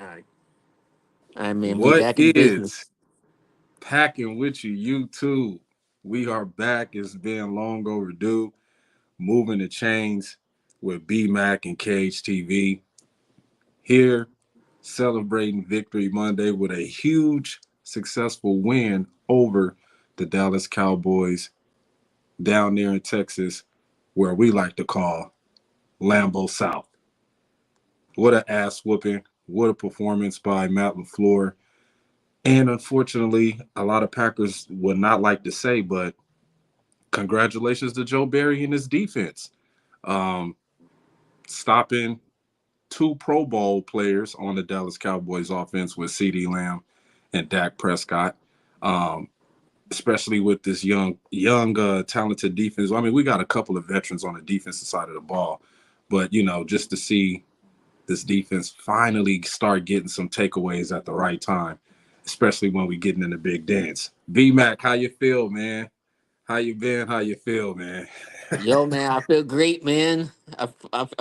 All right. All right, man. We What back in business. is packing with you, YouTube? We are back. It's been long overdue. Moving the chains with B Mac and Cage TV here, celebrating Victory Monday with a huge, successful win over the Dallas Cowboys down there in Texas, where we like to call Lambeau South. What a ass whooping! What a performance by Matt LaFleur. And unfortunately, a lot of Packers would not like to say, but congratulations to Joe Barry and his defense. Um, Stopping two Pro Bowl players on the Dallas Cowboys offense with CeeDee Lamb and Dak Prescott. Um, Especially with this young, talented defense. I mean, we got a couple of veterans on the defensive side of the ball, but just to see this defense finally start getting some takeaways at the right time, especially when we getting in the big dance. B Mac, how you feel, man? How you been? How you feel, man? Yo, man, I feel great, man. I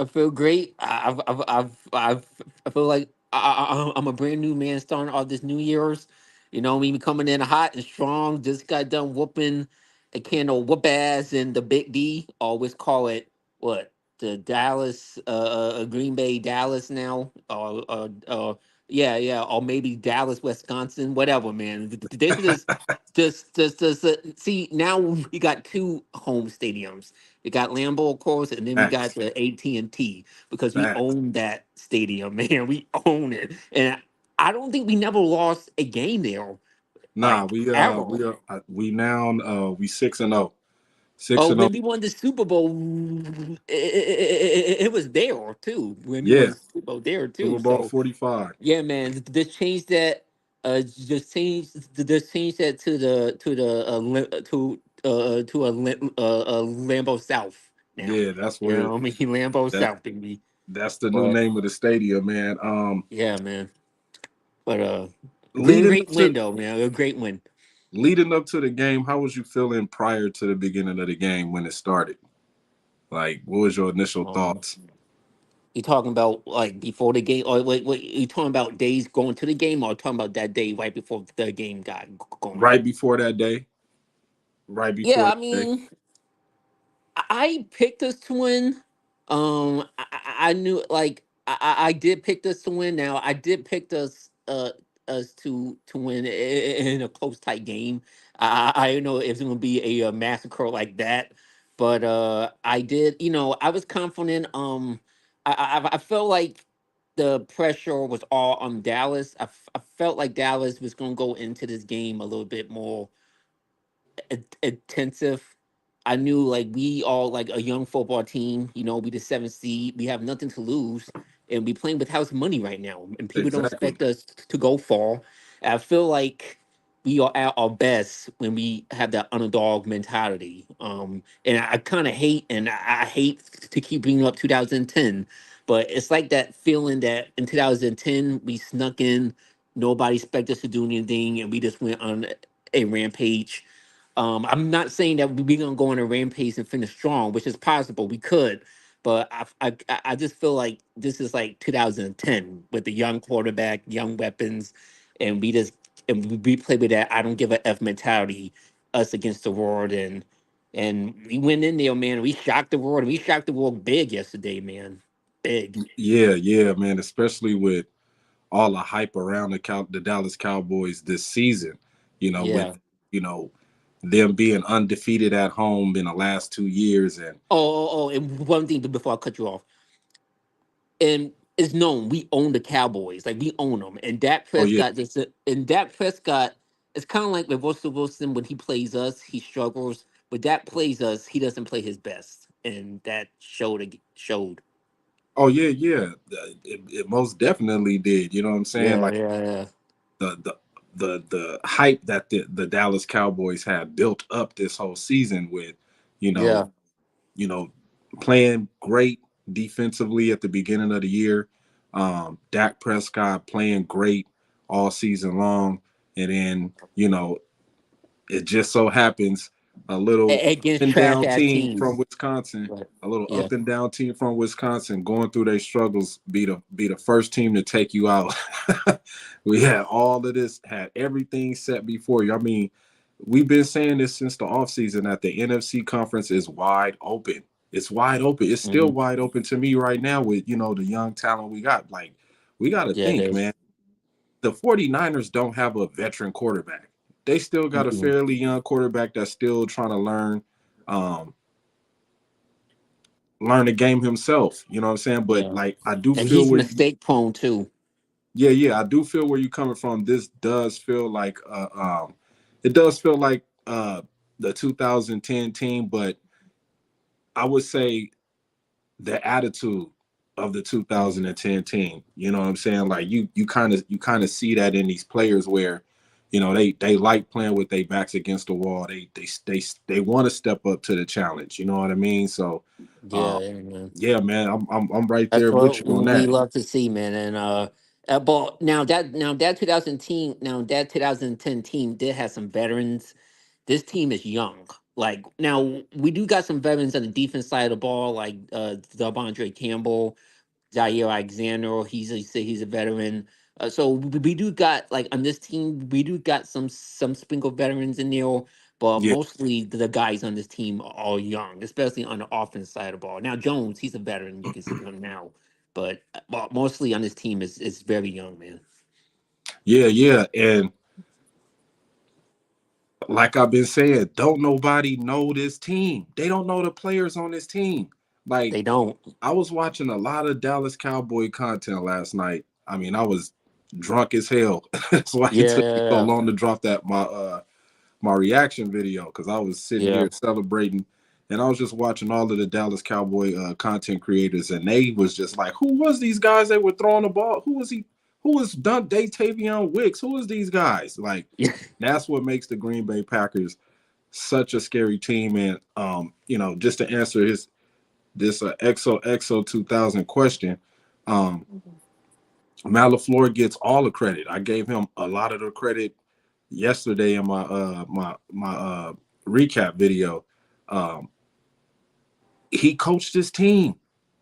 feel great. I feel like I'm a brand new man starting off this New Year's. You know, me coming in hot and strong. Just got done whooping a can of whoop ass in the Big D. Always call it what the Dallas, Green Bay, Dallas now. Yeah, yeah, or maybe Dallas, Wisconsin, whatever, man. This is see now we got two home stadiums. We got Lambeau, of course, and then we got Facts, the AT&T because we facts. own that stadium, man. We own it, and I don't think we never lost a game there, Nah, like ever. we now we 6-0, six Oh, and zero. when we won the Super Bowl, it was there too. When we won Yeah, the Super Bowl there too. Super Bowl So 45. yeah, man, just change that. Just change that to a Lambeau South now. Yeah, that's You where know, I mean Lambeau that South, baby. that's the new But name of the stadium, man. yeah, man. But great, Leading great up win to though, man. A great win. leading up to the game, how was you feeling prior to the beginning of the game when it started? Like, what was your initial Um, thoughts you talking about like before the game, or wait, you talking about days going to the game, or talking about that day right before the game got going? right before that day? Right Yeah, before I that day? mean, I picked us to win. I knew like I did pick us to win. Now I did pick us to win in a close tight game. I don't know if it's gonna be a, massacre like that, but I did. You know, I was confident. I felt like the pressure was all on Dallas. I felt like Dallas was gonna go into this game a little bit more intensive. I knew like we all like a young football team. You know, we the seventh seed. We have nothing to lose, and we playing with house money right now. And people don't Exactly. expect us to go far. I feel like we are at our best when we have that underdog mentality. And I kind of hate, and I hate to keep bringing up 2010, but it's like that feeling that in 2010 we snuck in, nobody expected us to do anything, and we just went on a rampage. I'm not saying that we're gonna go on a rampage and finish strong, which is possible. We could, but I just feel like this is like 2010 with the young quarterback, young weapons, and we play with that I don't give a f mentality, us against the world, and we went in there, man. We shocked the world. We shocked the world big yesterday, man. Big. Yeah, yeah, man. Especially with all the hype around the Dallas Cowboys this season. With Yeah. you know them being undefeated at home in the last 2 years, and And one thing before I cut you off, and it's known we own the Cowboys, like we own them. And Dak oh yeah, Prescott just and Dak Prescott, it's kind of like with Russell Wilson when he plays us, he struggles. But Dak plays us, he doesn't play his best, and that showed. oh yeah, yeah. It most definitely did. You know what I'm saying? Yeah, Like yeah, yeah, the hype that the Dallas Cowboys have built up this whole season with, you know, yeah. you know, playing great defensively at the beginning of the year. Dak Prescott playing great all season long, and then it just so happens a little up Against and trash down ass team from teams. Wisconsin, Right. a little Yeah. up and down team from Wisconsin, going through their struggles, be the first team to take you out. We had all of this, had everything set before you. I mean, we've been saying this since the offseason that the NFC conference is wide open. It's wide open. It's still Hmm. wide open to me right now with the young talent we got. Like, we got to Yeah, it think, man. is. The 49ers don't have a veteran quarterback. They still got a Mm-mm. fairly young quarterback that's still trying to um, learn the game himself. You know what I'm saying? But Yeah. like, I do And feel he's where you, mistake prone too. yeah, I do feel where you're coming from. This does feel like, it does feel like the 2010 team, but I would say the attitude of the Mm. 2010 team. You know what I'm saying? Like you kind of see that in these players where, they like playing with their backs against the wall. They want to step up to the challenge. You know what I mean? So, Yeah, um, yeah, man. yeah, man, I'm right That's there with what you on we that. love to see, man. And but now that 2010 team did have some veterans. This team is young. Like now, we do got some veterans on the defense side of the ball, like Devondre Campbell, Jair Alexander. He's a veteran. So we do got like on this team, we do got some sprinkle veterans in there, but Yeah, mostly the guys on this team are all young, especially on the offense side of the ball. Now Jones, he's a veteran. You can see him now, but mostly on this team is very young, man. yeah, and like I've been saying, don't nobody know this team. They don't know the players on this team. Like, They don't. I was watching a lot of Dallas Cowboy content last night. I mean, I was drunk as hell. That's why it took me so Yeah, long to drop that my reaction video, because I was sitting yeah, here celebrating, and I was just watching all of the Dallas Cowboy content creators, and they was just like, who was these guys that were throwing the ball? Who was he? Who was Datavion Wicks? Who was these guys? Like, yeah, that's what makes the Green Bay Packers such a scary team. And just to answer this XOXO 2000 question, um, Matt LaFleur gets all the credit. I gave him a lot of the credit yesterday in my recap video. Um, he coached this team.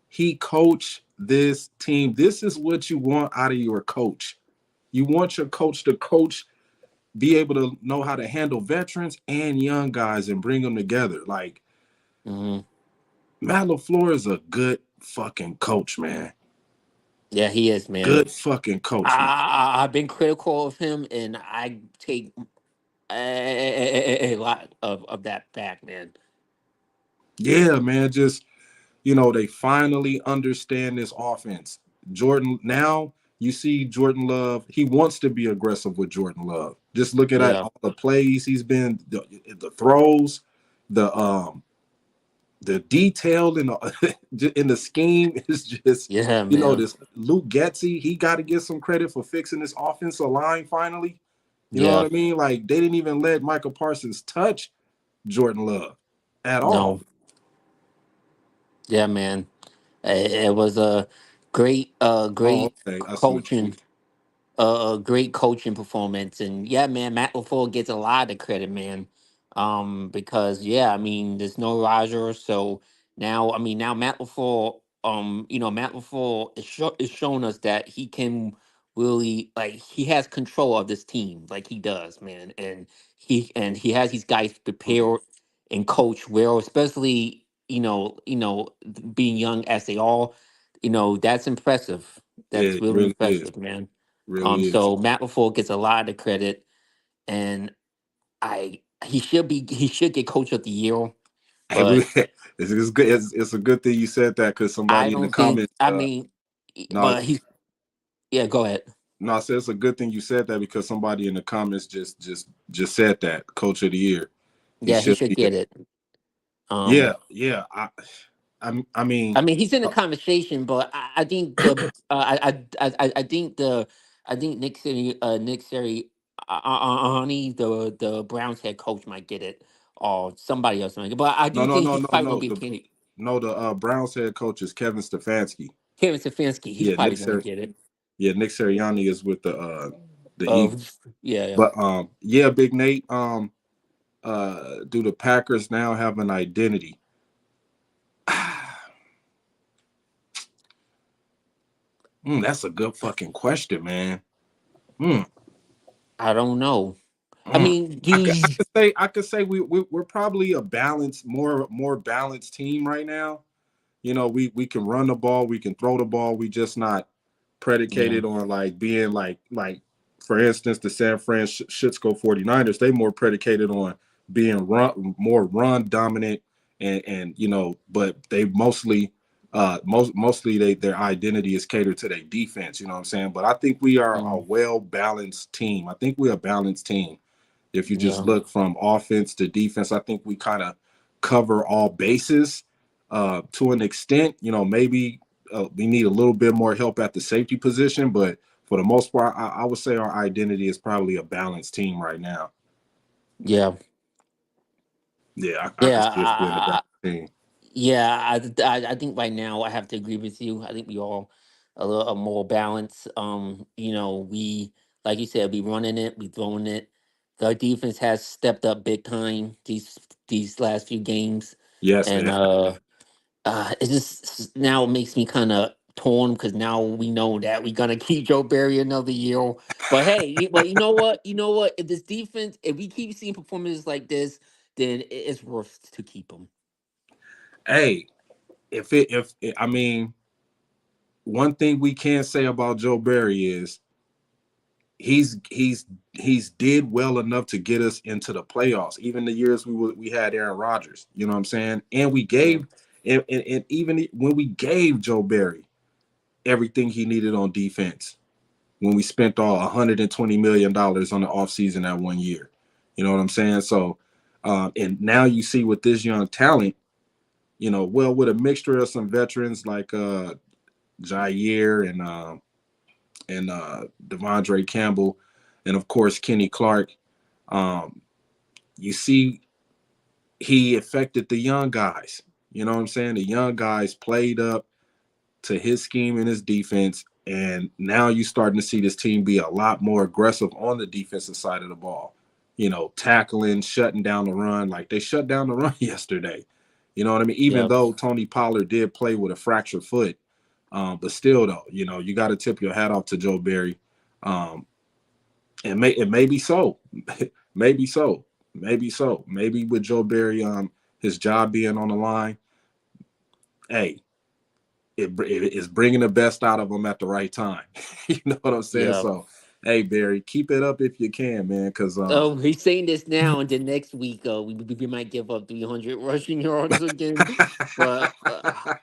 He coached this team. This is what you want out of your coach. You want your coach to coach, be able to know how to handle veterans and young guys and bring them together. Like, hmm Matt LaFleur is a good fucking coach, man. yeah. He is, man. Good fucking coach, man. I've been critical of him, and I take a lot of that back, man. Yeah, man. Just, they finally understand this offense. Jordan, now you see Jordan Love, he wants to be aggressive with Jordan Love. Just look at that, Yeah, all the plays he's been, the throws, the detail in the in the scheme is just, yeah, man. this Luke Getzey, he got to get some credit for fixing this offensive line finally. You know what Yeah, I mean? Like, they didn't even let Michael Parsons touch Jordan Love at all. no, yeah, man. It was a Oh, great okay. I see what you coaching mean. a great coaching performance. And yeah, man, Matt LaFleur gets a lot of credit, man. Because yeah, I mean, there's no Roger, so now I mean now Matt LaFleur, Matt LaFleur is showing us that he can really like he has control of this team, like he does, man. And he has these guys prepared and coach well, especially being young as they all, that's impressive. Yeah, That's it really really is. impressive, man. Really is. So Matt LaFleur gets a lot of the credit, and I he should get Coach of the Year, Hey, but it's good. It's a good thing you said that, because I somebody in the don't think. comments, I mean, no, but he's yeah. Go ahead. no, I said it's a good thing you said that, because somebody in the comments just said that Coach of the Year, he Yeah, he should should be it. get it. Yeah, Um, yeah. I I mean, mean, he's in the uh, conversation, but I think the I think I think Nick Siri, honey, the Browns head coach might get it, or somebody else might get. But I no, do no, think no, he's no, probably gonna no. be a candidate. The Browns head coach is Kevin Stefanski. Kevin Stefanski, he's Yeah, probably gonna get it. Nick Sirianni is with the Uh, Eagles. yeah, yeah. But yeah, Big Nate. Do the Packers now have an identity? That's a good fucking question, man. Mm, I don't know. I mm. mean, do I could say we're probably a balanced, more balanced team right now. You know, we can run the ball, we can throw the ball. We just not yeah, predicated on like being like for instance the San Francisco 49ers. They more predicated on being run dominant and you know, but they mostly mostly their identity is catered to their defense, you know what I'm saying? But I think we are a mm, well balanced team. I think we're a balanced team. If you just yeah, look from offense to defense, I think we kind of cover all bases to an extent. You know, maybe we need a little bit more help at the safety position, but for the most part, I would say our identity is probably a balanced team right now. yeah, Yeah, I could yeah. see us being a balanced team. Yeah, I think right now I have to agree with you. I think we all a little more balance. We like you said, we running it, we throwing it. The defense has stepped up big time these last few games, Yes, and they it just now makes me kind of torn because now we know that we're gonna keep Joe Barry another year. But hey, but you know what? You know what? If this defense, if we keep seeing performances like this, then it's worth to keep him. hey, if it, I mean, one thing we can say about Joe Barry is he's he's he's did well enough to get us into the playoffs. Even the years we had Aaron Rodgers, you know what I'm saying? And we Yeah, gave and even when we gave Joe Barry everything he needed on defense, when we spent all $120 million on the offseason that one year, you know what I'm saying? So, and now you see with this young talent, you know, well with a mixture of some veterans like Jair and Devondre Campbell, and of course Kenny Clark. Um, you see, he affected the young guys. You know what I'm saying? The young guys played up to his scheme and his defense, and now you're starting to see this team be a lot more aggressive on the defensive side of the ball. You know, tackling, shutting down the run, like they shut down the run yesterday. You know what I mean? Even yeah, though Tony Pollard did play with a fractured foot, but still, though, you know, you got to tip your hat off to Joe Barry. Um, and maybe so, maybe so, maybe so, maybe with Joe Barry, his job being on the line, hey, it is bringing the best out of him at the right time. You know what I'm saying? yeah. So, hey Barry, keep it up if you can, man, because Oh, he's saying this now, and then next week, we might give up 300 rushing yards again. But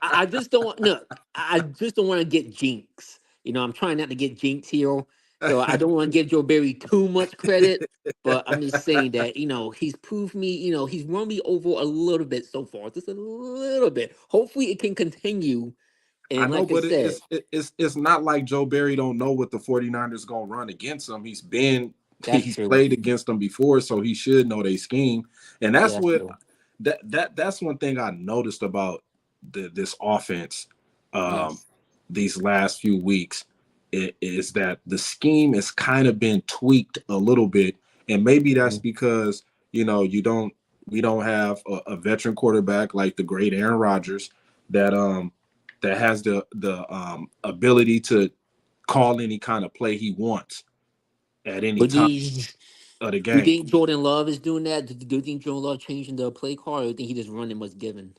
I just don't want no. I just don't want to get jinx. I'm trying not to get jinx here, so I don't want to give Joe Barry too much credit. But I'm just saying that he's proved me. He's run me over a little bit so far, just a little bit. Hopefully, it can continue. I And know, like I but said, it's not like Joe Barry don't know what the 49ers gonna run against him. that's He's true. played against them before, so he should know their scheme. And Yeah, that's that's what true. that's one thing I noticed about this offense um, Yes. these last few weeks is that the scheme has kind of been tweaked a little bit, and maybe that's Mhm. because you know we don't have a veteran quarterback like the great Aaron Rodgers that that has the ability to call any kind of play he wants at any But time of the do you game. think Jordan Love is doing that? Do you think Jordan Love changing the play call, or do you think he just running what's given?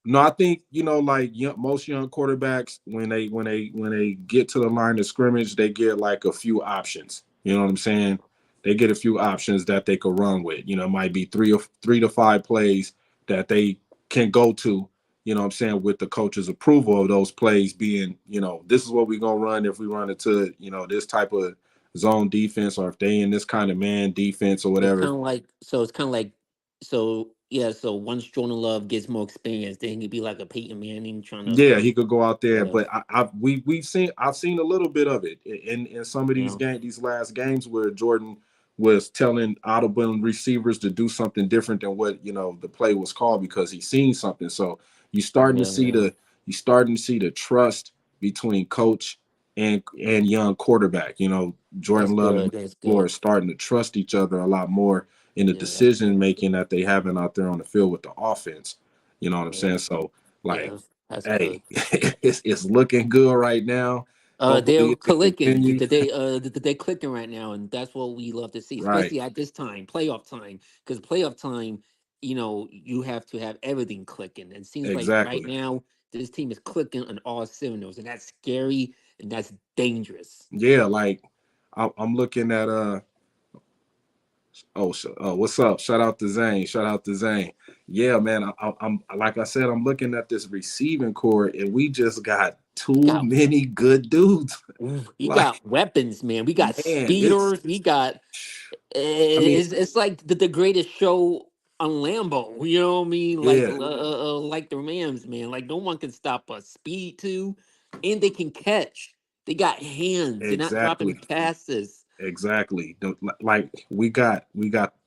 No, I think you know, like most young quarterbacks, when they get to the line of scrimmage, they get like a few options. You know what I'm saying? They get a few options that they could run with. You know, it might be three to five plays that they can go to. You know what I'm saying, with the coach's approval of those plays being, you know, this is what we're gonna run if we run into, you know, this type of zone defense, or if they in this kind of man defense or It's whatever. kind of like It's kind of like yeah. So once Jordan Love gets more experience, then he'd be like a Peyton Manning trying to Yeah, he could go out there, yeah but I've seen a little bit of it in some of these yeah games, these last games where Jordan was telling audible receivers to do something different than what you know the play was called because he's seen something. So you starting to yeah see yeah. the trust between coach and young quarterback. You know, That's Jordan Love and good. Matt That's Floor are good. starting to trust each other a lot more, in the Yeah, that's decision making that they having out there on the field with the offense. You know what I'm yeah, saying? So like, yeah, that's hey, good. it's looking good right now. They're Hopefully it clicking. continues. They're clicking right now, and that's what we love to see, Right. especially at this time, playoff time. Because playoff time, you have to have everything clicking. And it seems like right Exactly. now this team is clicking on all cylinders, and that's scary and that's dangerous. Yeah, like I'm looking at what's up? Shout out to Zane. Shout out to Zane. Yeah, man. I'm like I said, I'm looking at this receiving core, and we just got We too got many good dudes. we Like, got weapons, man. We got man, it's. speeders. We got I mean, it's like the greatest show on Lambo. You know what I mean? yeah, Like the Rams, man. Like no one can stop us. Speed too, and they can catch. They got hands. They're not dropping exactly, passes. exactly. Like we got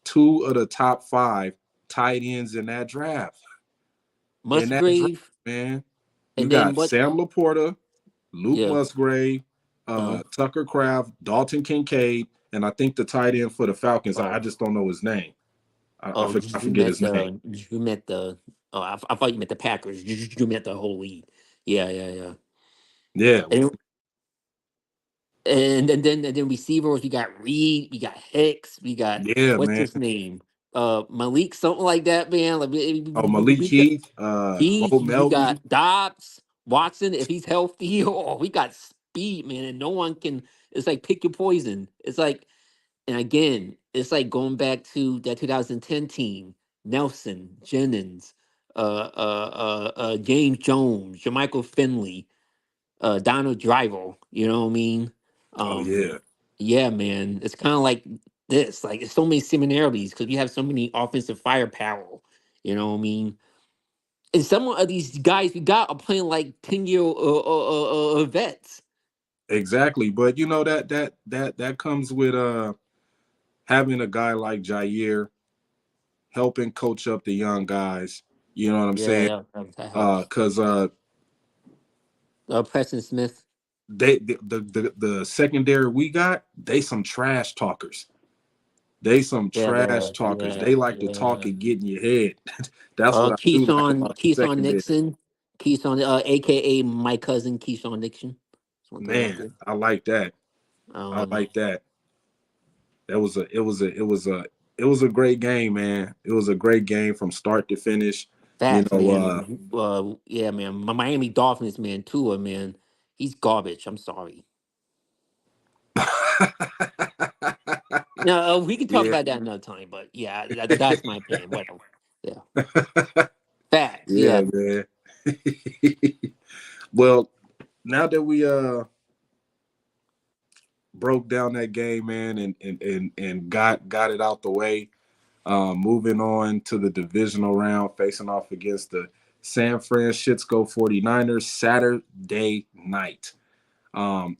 two of the top five tight ends in that draft. In that draft, Musgrave, man, you and then got what? Sam Laporta, Luke Yeah. Musgrave, Uh, Tucker Kraft, Dalton Kincaid, and I think the tight end for the Falcons. I oh, just don't know his name. oh, I you forget met his name. the. Oh, I thought you meant the Packers. You met the whole league. Yeah, yeah, yeah. Yeah, And and then receivers, we got Reed, we got Hicks, we got yeah, what's man. his name? Malik, something like that, man. Like Oh, Malik we got Heath, Bo Keith, we got Melton. Dobbs, Watson, if he's healthy. Oh, we got speed, man, and no one can. It's like pick your poison. It's like, and again, it's like going back to that 2010 team: Nelson, Jennings, James Jones, Jermichael Finley, Donald Driver. You know what I mean? Oh Um, yeah, yeah, man. It's kind of like this. Like, it's so many similarities because we have so many offensive firepower. You know what I mean? And some of these guys we got are playing like 10-year vets. exactly. But you know that comes with having a guy like Jair helping coach up the young guys. You know what I'm Yeah, saying? yeah, that helps. Because Preston Smith. the secondary we got, they some trash talkers. They some Yeah, trash talkers. yeah, They like to talk yeah. and get in your head. That's what I do like about the Keyshawn secondary. Nixon. Keyshawn, aka my cousin Keyshawn Nixon. Just want to throw that out Man, there. I like that. I Um, like that. That was a it was a great game, man. It was a great game from start to finish. You Facts, know, man. Yeah, man. My Miami Dolphins, man. Tua, man. He's garbage. I'm sorry. No, we can talk yeah, about that another time. But yeah, that's my opinion. Whatever. Yeah. Facts. yeah, Yeah. man. Well, now that we broke down that game, man, and got it out the way. Moving on to the divisional round, facing off against the San Francisco 49ers Saturday night.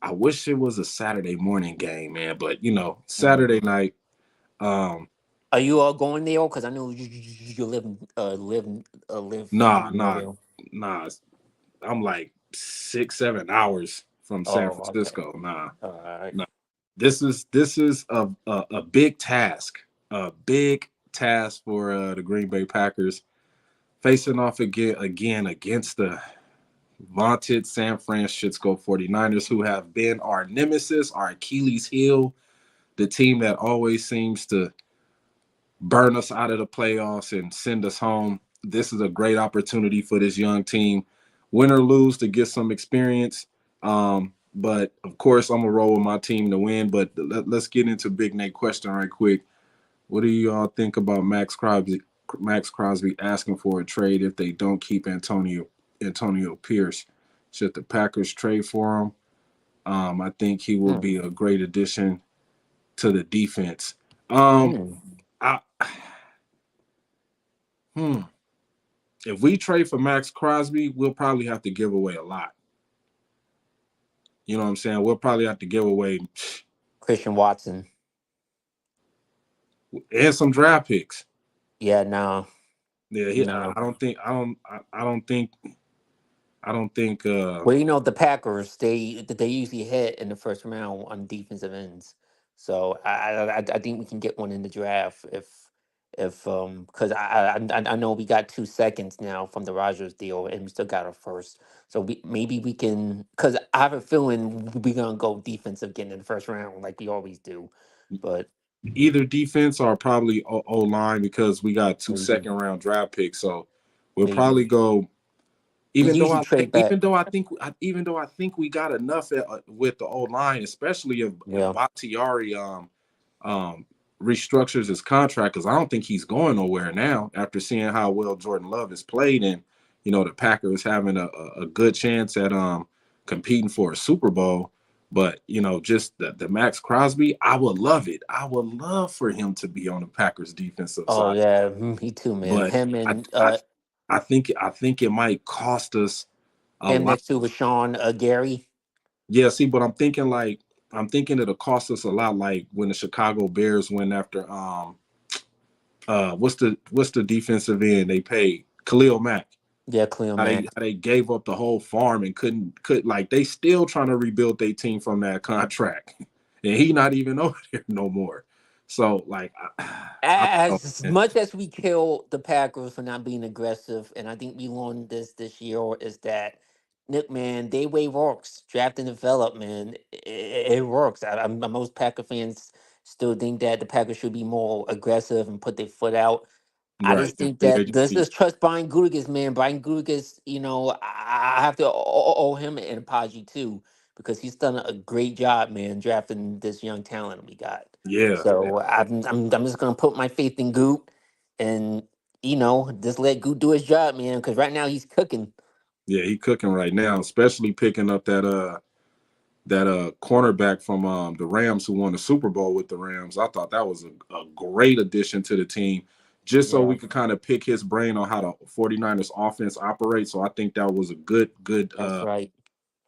I wish it was a Saturday morning game, man, but you know, Mm. Saturday night. Um, Are you all going there? Because I know you live nah, near nah, there. nah. I'm like 6, 7 hours from San Oh, okay. Francisco. Nah, All right. nah. This is a big task, a big task for the Green Bay Packers facing off again against the vaunted San Francisco 49ers, who have been our nemesis, our Achilles heel, the team that always seems to burn us out of the playoffs and send us home. This is a great opportunity for this young team, win or lose, to get some experience. But of course, I'm gonna roll with my team to win. But let's get into Big Nate question right quick. What do you all think about Max Crosby? Max Crosby asking for a trade if they don't keep Antonio Pierce. Should the Packers trade for him? I think he will Hmm. be a great addition to the defense. Um, Hmm. I, hmm. If we trade for Max Crosby, we'll probably have to give away a lot. You know what I'm saying? We'll probably have to give away Christian Watson. and some draft picks. Yeah, no, Yeah, no. I don't think. Well, the Packers, they usually hit in the first round on defensive ends. So I think we can get one in the draft if If because I know we got 2 seconds now from the Rogers deal, and we still got a first. So maybe we can, because I have a feeling we're gonna go defensive again in the first round like we always do. But Either defense or probably O line because we got two maybe, second round draft picks. So we'll probably maybe go. we Even though usually I like, trade back. even though I think we got enough with the O line, especially if Yeah. Bakhtiari um restructures his contract, because I don't think he's going nowhere now after seeing how well Jordan Love has played, and the Packers having a good chance at competing for a Super Bowl. But just the Max Crosby, I would love it. I would love for him to be on the Packers defensive Oh side. yeah, me too, man. But Him I I I think it might cost us a him lot. next to Rashawn Gary. Yeah, see, but I'm thinking it'll cost us a lot, like when the Chicago Bears went after what's the defensive end they paid Khalil Mack. Yeah, Cleo Mack. How they gave up the whole farm and could like they still trying to rebuild their team from that contract, and he not even over there no more. So like I don't As know, much as we kill the Packers for not being aggressive, and I think we learned this year, is that Nick, man, they way works. Draft and develop, man, it works. Most Packer fans still think that the Packers should be more aggressive and put their foot out. I right? just think There that you let's see. just trust Brian Gutekunst, man. Brian Gutekunst, I have to owe him an apology too, because he's done a great job, man, drafting this young talent we got. Yeah, So I'm just gonna put my faith in Goot, and just let Goot do his job, man. Because right now he's cooking. yeah, he cooking right now, especially picking up that cornerback from the Rams who won the Super Bowl with the Rams. I thought that was a great addition to the team, just so Yeah, we could kind of pick his brain on how the 49ers offense operates. So I think that was that's right.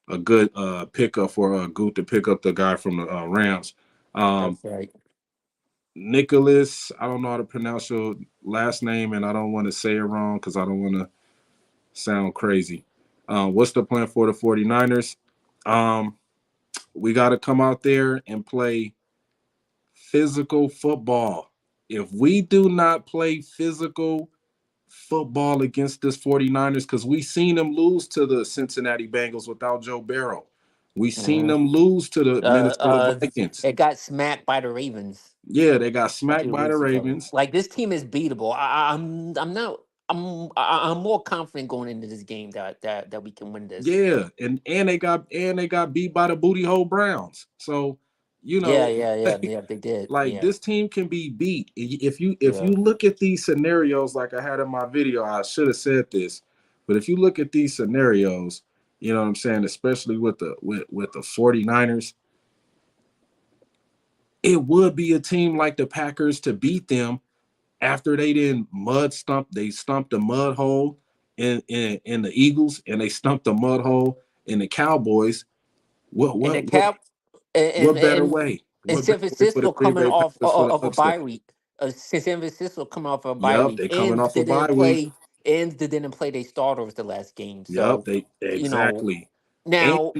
a good pickup for Goot to pick up the guy from the Rams. Um, That's right. Nicholas, I don't know how to pronounce your last name, and I don't want to say it wrong because I don't want to sound crazy. What's the plan for the 49ers? Um, we got to come out there and play physical football. If we do not play physical football against this 49ers, because we seen them lose to the Cincinnati Bengals without Joe Burrow. We seen Mhm. them lose to the Uh, Minnesota uh, Vikings. it got smacked by the Ravens Yeah, they got a smacked few by the weeks ago. Ravens. Like, this team is beatable. I'm not. I'm more confident going into this game that we can win this. Yeah, and they got beat by the booty hole Browns. So, you Yeah, know, yeah, yeah, yeah. They did. like Yeah, this team can be beat. If you yeah. look at these scenarios, like I had in my video, I should have said this, but if you look at these scenarios, you know what I'm saying, especially with the 49ers, it would be a team like the Packers to beat them after they stumped the mud hole in the Eagles, and they stumped the mud hole in the Cowboys. What And the what what Cap and what better and way? and What San better way for the Francisco Green coming Bay off Packers for the a upset? bye week. San Francisco coming off a bye Yep, week, they coming and off a they bye didn't week. play, their starters the last game. Yep, So, they you know, exactly. And now,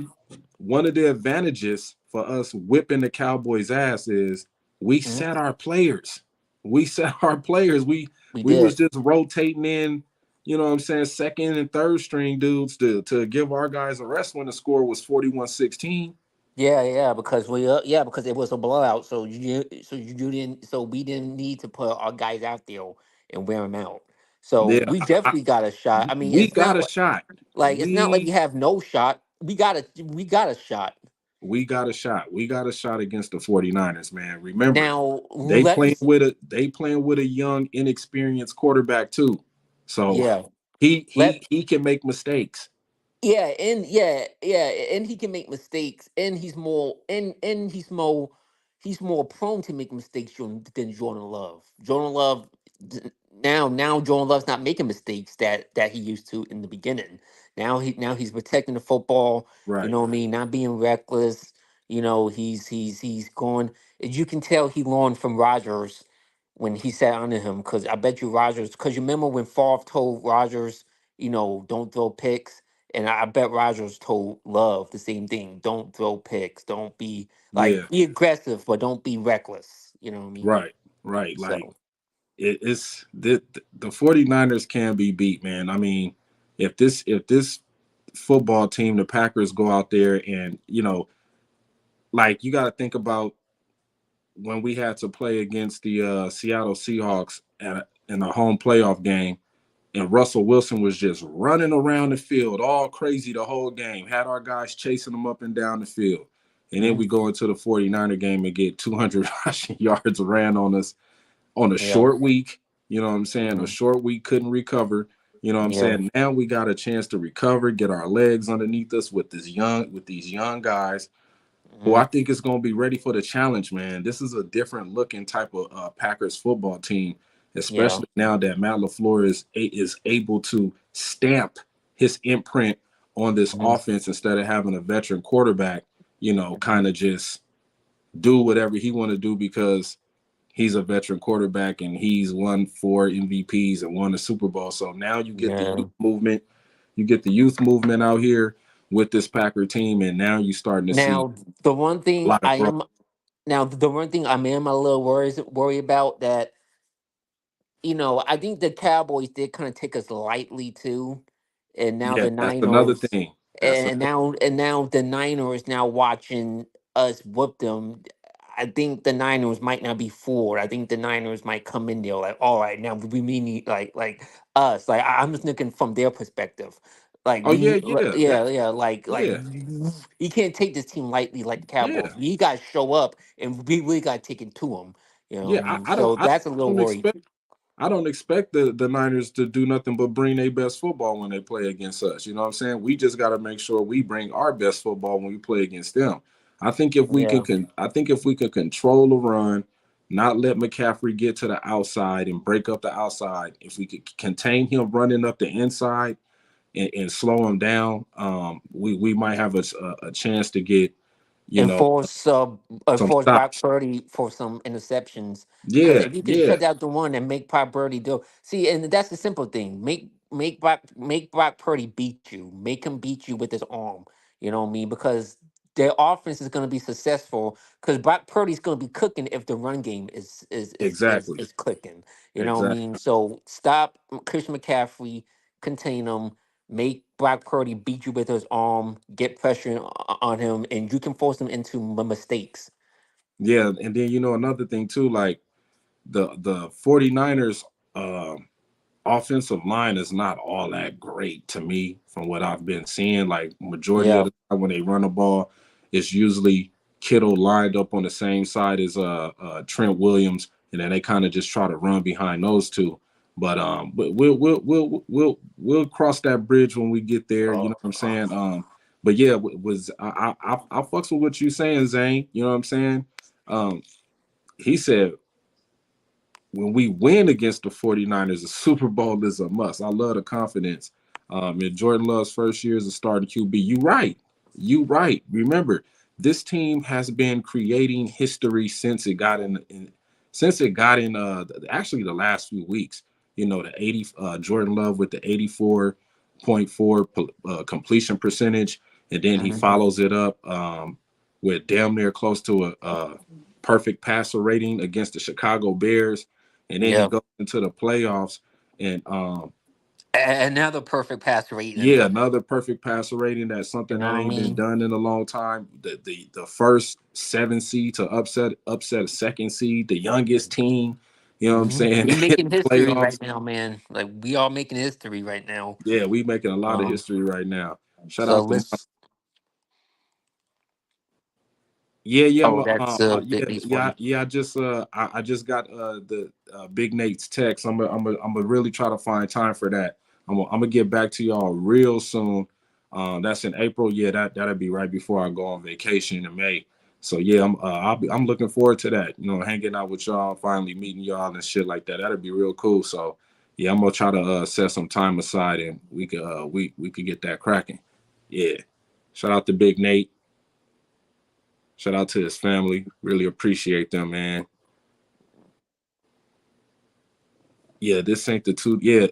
one of the advantages for us whipping the Cowboys' ass is we mhm, set our players. We set our players. We we we was did. just rotating in, you know what I'm saying, second and third string dudes to give our guys a rest when the score was 41-16. Yeah, yeah, because because it was a blowout. So we didn't need to put our guys out there and wear them out. So Yeah, we definitely got a shot. I mean, we got a shot. it's not like we We have no shot. We got a shot. we got a shot. We got a shot against the 49ers, man. Remember, Now they playing let's with a young, inexperienced quarterback too. So yeah. he Let he he can make mistakes. and he can make mistakes, and he's more prone to make mistakes than Jordan Love. Jordan Love d- now Jordan Love's not making mistakes that he used to in the beginning. Now he's protecting the football. You Right. know what I mean? Not being reckless. He's going. You can tell he learned from Rogers when he sat under him, because I bet you Rogers. Because you remember when Favre told Rogers, don't throw picks, and I bet Rogers told Love the same thing. Don't throw picks. Don't be Yeah. be aggressive, but don't be reckless. You know what I mean? Right. Right. Like So. it's the 49ers can be beat, man. I mean, if this football team, the Packers, go out there and like you got to think about when we had to play against the Seattle Seahawks in a home playoff game, and Russell Wilson was just running around the field all crazy the whole game, had our guys chasing him up and down the field. And then Mhm. we go into the 49er game and get 200 rushing yards ran on us on a Yeah. short week. You know what I'm saying? A Mhm. short week, couldn't recover. You know what I'm Yeah. saying? Now we got a chance to recover, get our legs underneath us with these young guys who I Mhm. think is going to be ready for the challenge, man. This is a different looking type of Packers football team, Yeah. especially now that Matt LaFleur is able to stamp his imprint on this Mhm. offense instead of having a veteran quarterback, Mhm. kind of just do whatever he want to do because he's a veteran quarterback and he's won 4 MVPs and won a Super Bowl. So now you get the youth Yeah. movement, out here with this Packer team, and now you're starting to see Now, the one a thing lot of I growth. am now the one thing I am a little worried about that, I think the Cowboys did kind of take us lightly too, and now Yeah, the that's another Niners, thing. That's and another. now the Niners now watching us whoop them. I think the Niners might not be fooled. I think the Niners might come in there like, all right, now we need like us. Like I'm just looking from their perspective. Like Oh yeah, yeah, yeah, like yeah, you can't take this team lightly like the Cowboys. yeah, You guys show up and we really got to take it to them. You know what yeah. I mean? I don't So that's a little don't worried. expect I don't expect the Niners to do nothing but bring their best football when they play against us. You know what I'm saying? We just got to make sure we bring our best football when we play against them. I think if we Yeah. could I think if we could control the run, not let McCaffrey get to the outside and break up the outside, if we could contain him running up the inside and slow him down, we might have a chance to get you and know some force Brock stops. Purdy for some interceptions. Because Yeah, if you can yeah, shut out the one and make Brock Purdy do see, and that's the simple thing. Make Brock Purdy beat you. Make him beat you with his arm. You know what I mean? Because their offense is going to be successful because Brock Purdy's going to be cooking if the run game exactly, is clicking. You know what I mean? exactly. So stop Christian McCaffrey, contain him, make Brock Purdy beat you with his arm, get pressure on him, and you can force him into mistakes. Yeah, and then another thing too, like the 49ers offensive line is not all that great to me from what I've been seeing. Like majority of Yeah. the time when they run the ball, it's usually Kittle lined up on the same side as Trent Williams, and then they kind of just try to run behind those two. But we'll cross that bridge when we get there. You know Oh, what I'm saying? But yeah, was I fucks with what you saying, Zane. You know what I'm saying? Um, he said when we win against the 49ers, the Super Bowl is a must. I love the confidence. In Jordan Love's first year as a starting QB, you right. You right. Remember, this team has been creating history since it got in actually the last few weeks. The 80 Jordan Love with the 84.4 completion percentage, and then he mhm. follows it up with damn near close to a perfect passer rating against the Chicago Bears, and then he Yeah. goes into the playoffs and Another perfect pass rating. yeah, another perfect passer rating. That's You something know that what I ain't been mean? done in a long time. The first 7 seed to upset a second seed, the youngest team, you know what I'm saying, We in making the history right playoffs. now, man. Like we are making history right now. Yeah, we making a lot of Um, history right now. Shout so out to let's. yeah, yeah, Oh, that's funny. I just got the Big Nate's text. I'm gonna really try to find time for that. I'm gonna get back to y'all real soon. That's in April. Yeah, that'll be right before I go on vacation in May. So yeah, I'm looking forward to that. Hanging out with y'all, finally meeting y'all and shit like that. That'll be real cool. So yeah, I'm gonna try to set some time aside and we could get that cracking. Yeah. Shout out to Big Nate. Shout out to his family. Really appreciate them, man. Yeah, this ain't the two. Yeah,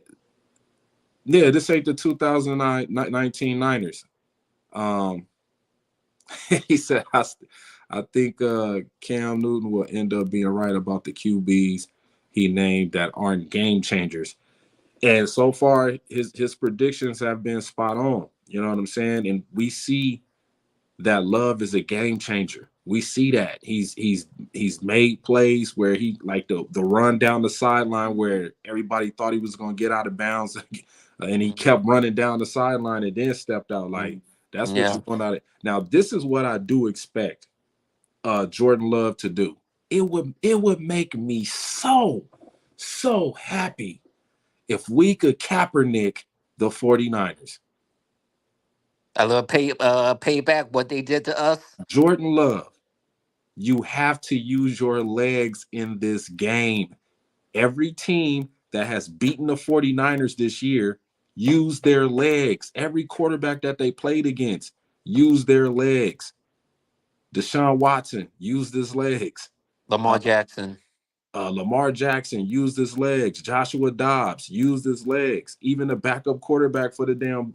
this ain't the 2009 19 Niners. Um, he said, I think Cam Newton will end up being right about the QBs. he named that aren't game changers. And so far, his predictions have been spot on. You know what I'm saying? And we see that Love is a game changer. We see that he's made plays where he like the run down the sideline where everybody thought he was going to get out of bounds, and he Mhm. kept running down the sideline and then stepped out. Like, Mhm. that's what Yeah, you want out of. Now this is what I do expect Jordan Love to do. It would make me so happy if we could Kaepernick the 49ers. a little pay back what they did to us. Jordan Love, you have to use your legs in this game. Every team that has beaten the 49ers this year used their legs. Every quarterback that they played against used their legs. Deshaun Watson used his legs. Lamar Uh, Jackson. Lamar Jackson used his legs. Joshua Dobbs used his legs. Even the backup quarterback for the damn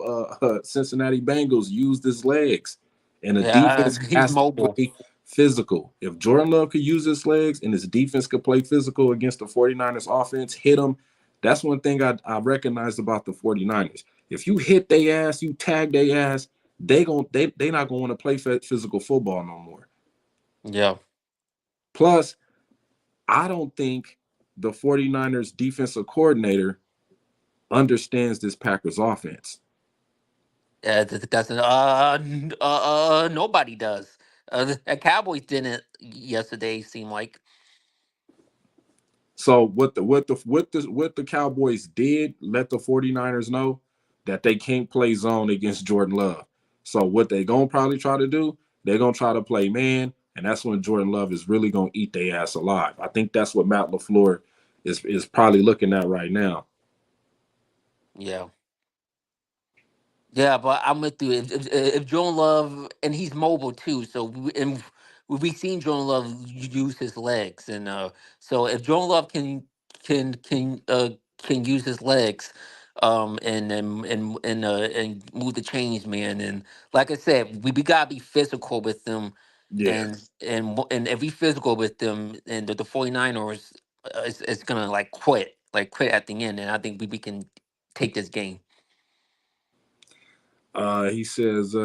Cincinnati Bengals used his legs. And the Yeah, defense he's has to mobile. play physical. If Jordan Love could use his legs and his defense could play physical against the 49ers offense, hit them. That's one thing I recognized about the 49ers. If you hit their ass, you tag their ass, they not going to play physical football no more. Yeah. Plus, I don't think the 49ers defensive coordinator understands this Packers offense. Doesn't nobody does. The Cowboys didn't yesterday. Seem like So what the Cowboys did let the 49ers know that they can't play zone against Jordan Love. So what they gonna probably try to do, they're gonna try to play man, and that's when Jordan Love is really gonna eat their ass alive. I think that's what Matt LaFleur is probably looking at right now. yeah. Yeah, but I'm with you. If Jordan Love, and he's mobile too, so we've seen Jordan Love use his legs, and so if Jordan Love can use his legs, and move the chains, man, and like I said, we gotta be physical with them, Yeah. and if we physical with them, and the 49ers is gonna like quit at the end, and I think we can take this game. He says,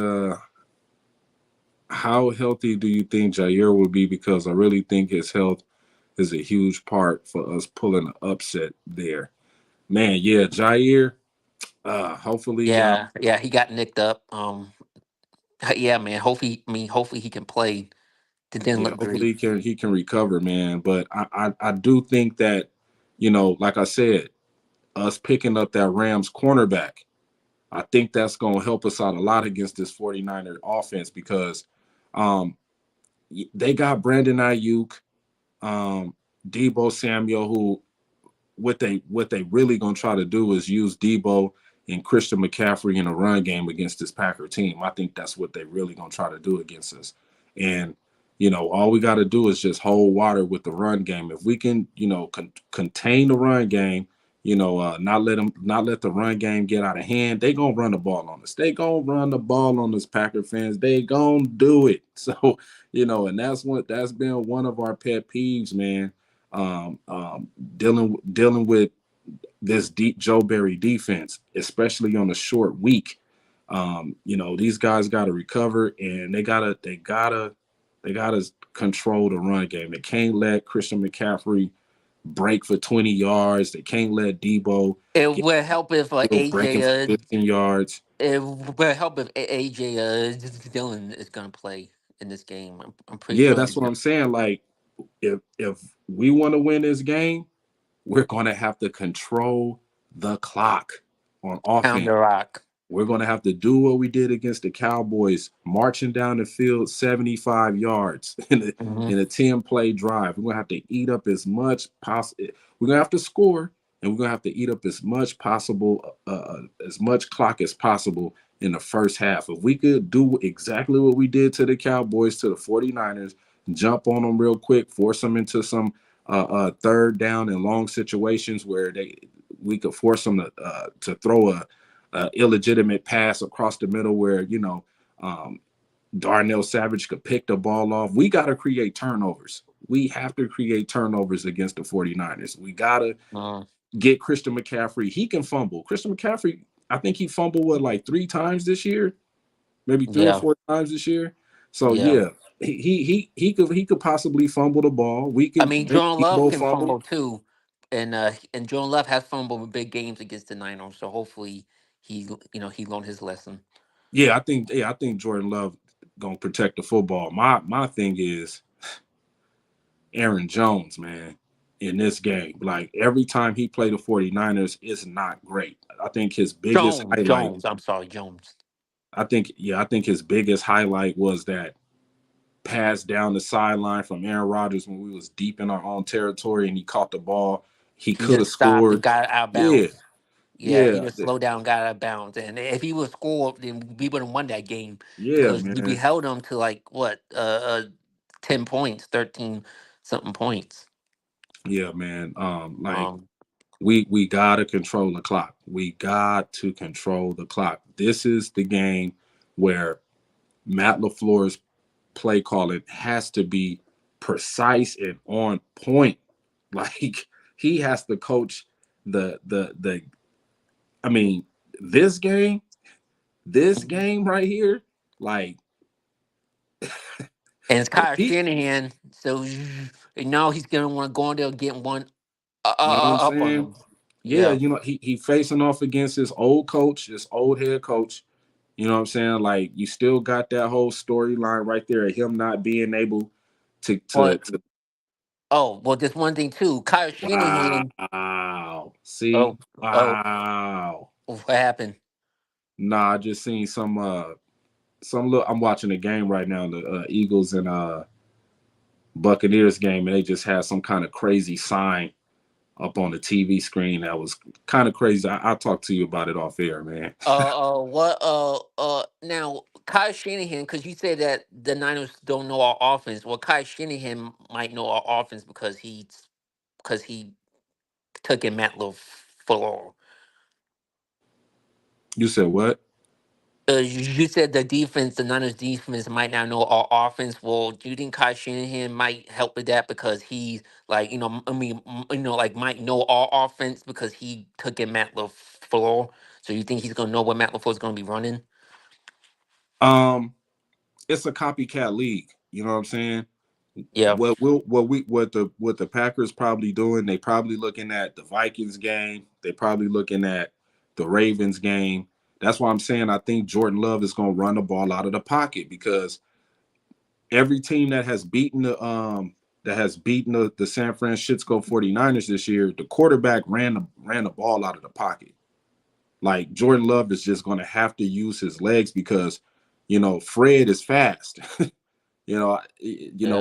how healthy do you think Jair will be? Because I really think his health is a huge part for us pulling an upset there. Man, yeah, Jair. Hopefully, Yeah, yeah, he got nicked up. Yeah, man. Hopefully he can play. Didn't yeah, look hopefully great. he can recover, man. But I do think that, like I said, us picking up that Rams cornerback, I think that's going to help us out a lot against this 49er offense because um, they got Brandon Ayuk, um, Debo Samuel, who what they really gonna try to do is use Debo and Christian McCaffrey in a run game against this Packer team. I think that's what they really gonna try to do against us. And all we got to do is just hold water with the run game. If we can, contain the run game, not let the run game get out of hand. They gonna run the ball on us. They gonna run the ball on us, Packer fans. They gonna do it. So, and that's been one of our pet peeves, man. Um, um, dealing with this deep Joe Barry defense, especially on a short week. These guys got to recover, and they gotta control the run game. They can't let Christian McCaffrey break for 20 yards. They can't let Debo It get would help if breaking for 15 yards. It would help if AJ Dillon is gonna play in this game. I'm pretty Yeah, sure that's he's what I'm saying. Like, if we want to win this game, we're going to have to control the clock on pound offense. the rock. We're going to have to do what we did against the Cowboys, marching down the field 75 yards Hmm. in a 10-play drive. We're going to have to eat up as much possible. We're going to have to score, and we're going to have to eat up as much clock as possible in the first half. If we could do exactly what we did to the Cowboys, to the 49ers, jump on them real quick, force them into some third down and long situations where we could force them to throw a illegitimate pass across the middle where um, Darnell Savage could pick the ball off. We got to create turnovers. We have to create turnovers against the 49ers. We got to Uh, get Christian McCaffrey. He can fumble. Christian McCaffrey, I think he fumbled what, like 3 times this year, maybe three or yeah, 4 times this year. So yeah. yeah, he could possibly fumble the ball. We I can mean, make Jordan Love Debo can fumble. fumble too, and Jordan Love has fumbled in big games against the Niners. So hopefully he learned his lesson. Yeah, I think Jordan Love gonna protect the football. My thing is Aaron Jones, man, in this game. Like every time he played the 49ers, it's not great. I think his biggest Jones, highlight, Jones. I'm sorry, Jones. I think his biggest highlight was that pass down the sideline from Aaron Rodgers when we was deep in our own territory and he caught the ball. He He could have just stopped and scored. got out of Yeah, bounds. Yeah, he yeah, just slowed down, got out of bounds. And if he would score, then we would have won that game yeah, because we man. held him to like what, 10 points, 13 something points. Yeah, man. Like Um, we gotta control the clock. We got to control the clock. This is the game where Matt LaFleur's play calling has to be precise and on point. Like he has to coach the I mean, this game, this and game right here, like it's if Kyle he, Shanahan, so he's gonna want to go in there and get one you know what I'm up on saying? him. Yeah, Yeah, he facing off against his old coach, his old head coach. You know what I'm saying? Like you still got that whole storyline right there of him not being able but to well, there's one thing too. Kyle Shanahan. wow. See? Oh, oh, Wow. what happened? Nah, I just seen some look. I'm watching a game right now, the Eagles and Buccaneers game, and they just had some kind of crazy sign up on the TV screen that was kind of crazy. I'll talk to you about it off air, man. What? Now Kyle Shanahan, because you said that the Niners don't know our offense. Well, Kyle Shanahan might know our offense because he took in Matt LaFleur. You said what? You said the Niners defense might not know our offense. Well, do you think Kyle Shanahan might help with that because he's like, like might know our offense because he took in Matt LaFleur? So you think he's gonna know what Matt LaFleur is gonna be running? Um, it's a copycat league. You know what I'm saying? Yeah, What the Packers probably doing? They probably looking at the Vikings game. They probably looking at the Ravens game. That's why I'm saying I think Jordan Love is going to run the ball out of the pocket because every team that has beaten the San Francisco 49ers this year, the quarterback ran the ball out of the pocket. Like Jordan Love is just going to have to use his legs because Fred is fast. yeah,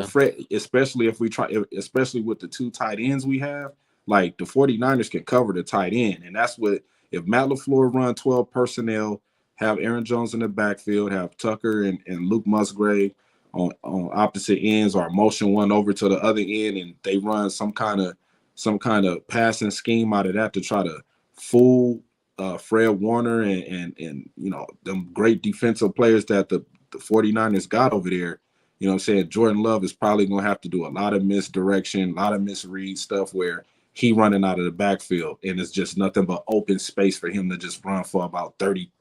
Fred, especially if we try, especially with the two tight ends we have, like the 49ers can cover the tight end. And that's what, if Matt LaFleur run 12 personnel, have Aaron Jones in the backfield, have Tucker and Luke Musgrave on opposite ends or motion one over to the other end, and they run some kind of passing scheme out of that to try to fool Fred Warner and them great defensive players that the 49ers got over there. You know what I'm saying? Jordan Love is probably going to have to do a lot of misdirection, a lot of misread stuff where he running out of the backfield and it's just nothing but open space for him to just run for about 30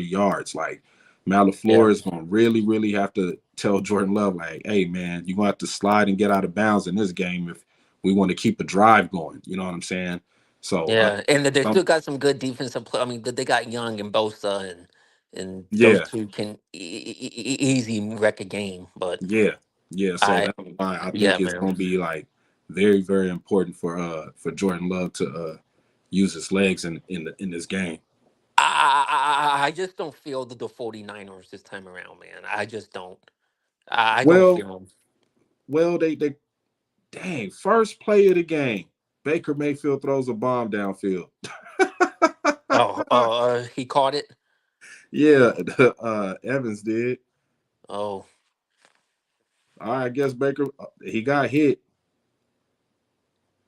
yards. Like Matt yeah, LaFleur is going to really, really have to tell Jordan Love, like, hey, man, you're going to have to slide and get out of bounds in this game if we want to keep a drive going. You know what I'm saying? So, yeah. And they some, still got some good defensive play. I mean, they got Young and Bosa, and those yeah, two can easy wreck a game. But yeah, yeah. So I, that's why I yeah, think it's man. going to be like very, very important for Jordan Love to use his legs in this game. I just don't feel the 49ers this time around, man. I just don't. I don't Well, feel them. they dang first play of the game. Baker Mayfield throws a bomb downfield. He caught it. Yeah, Evans did. Oh, I guess Baker he got hit.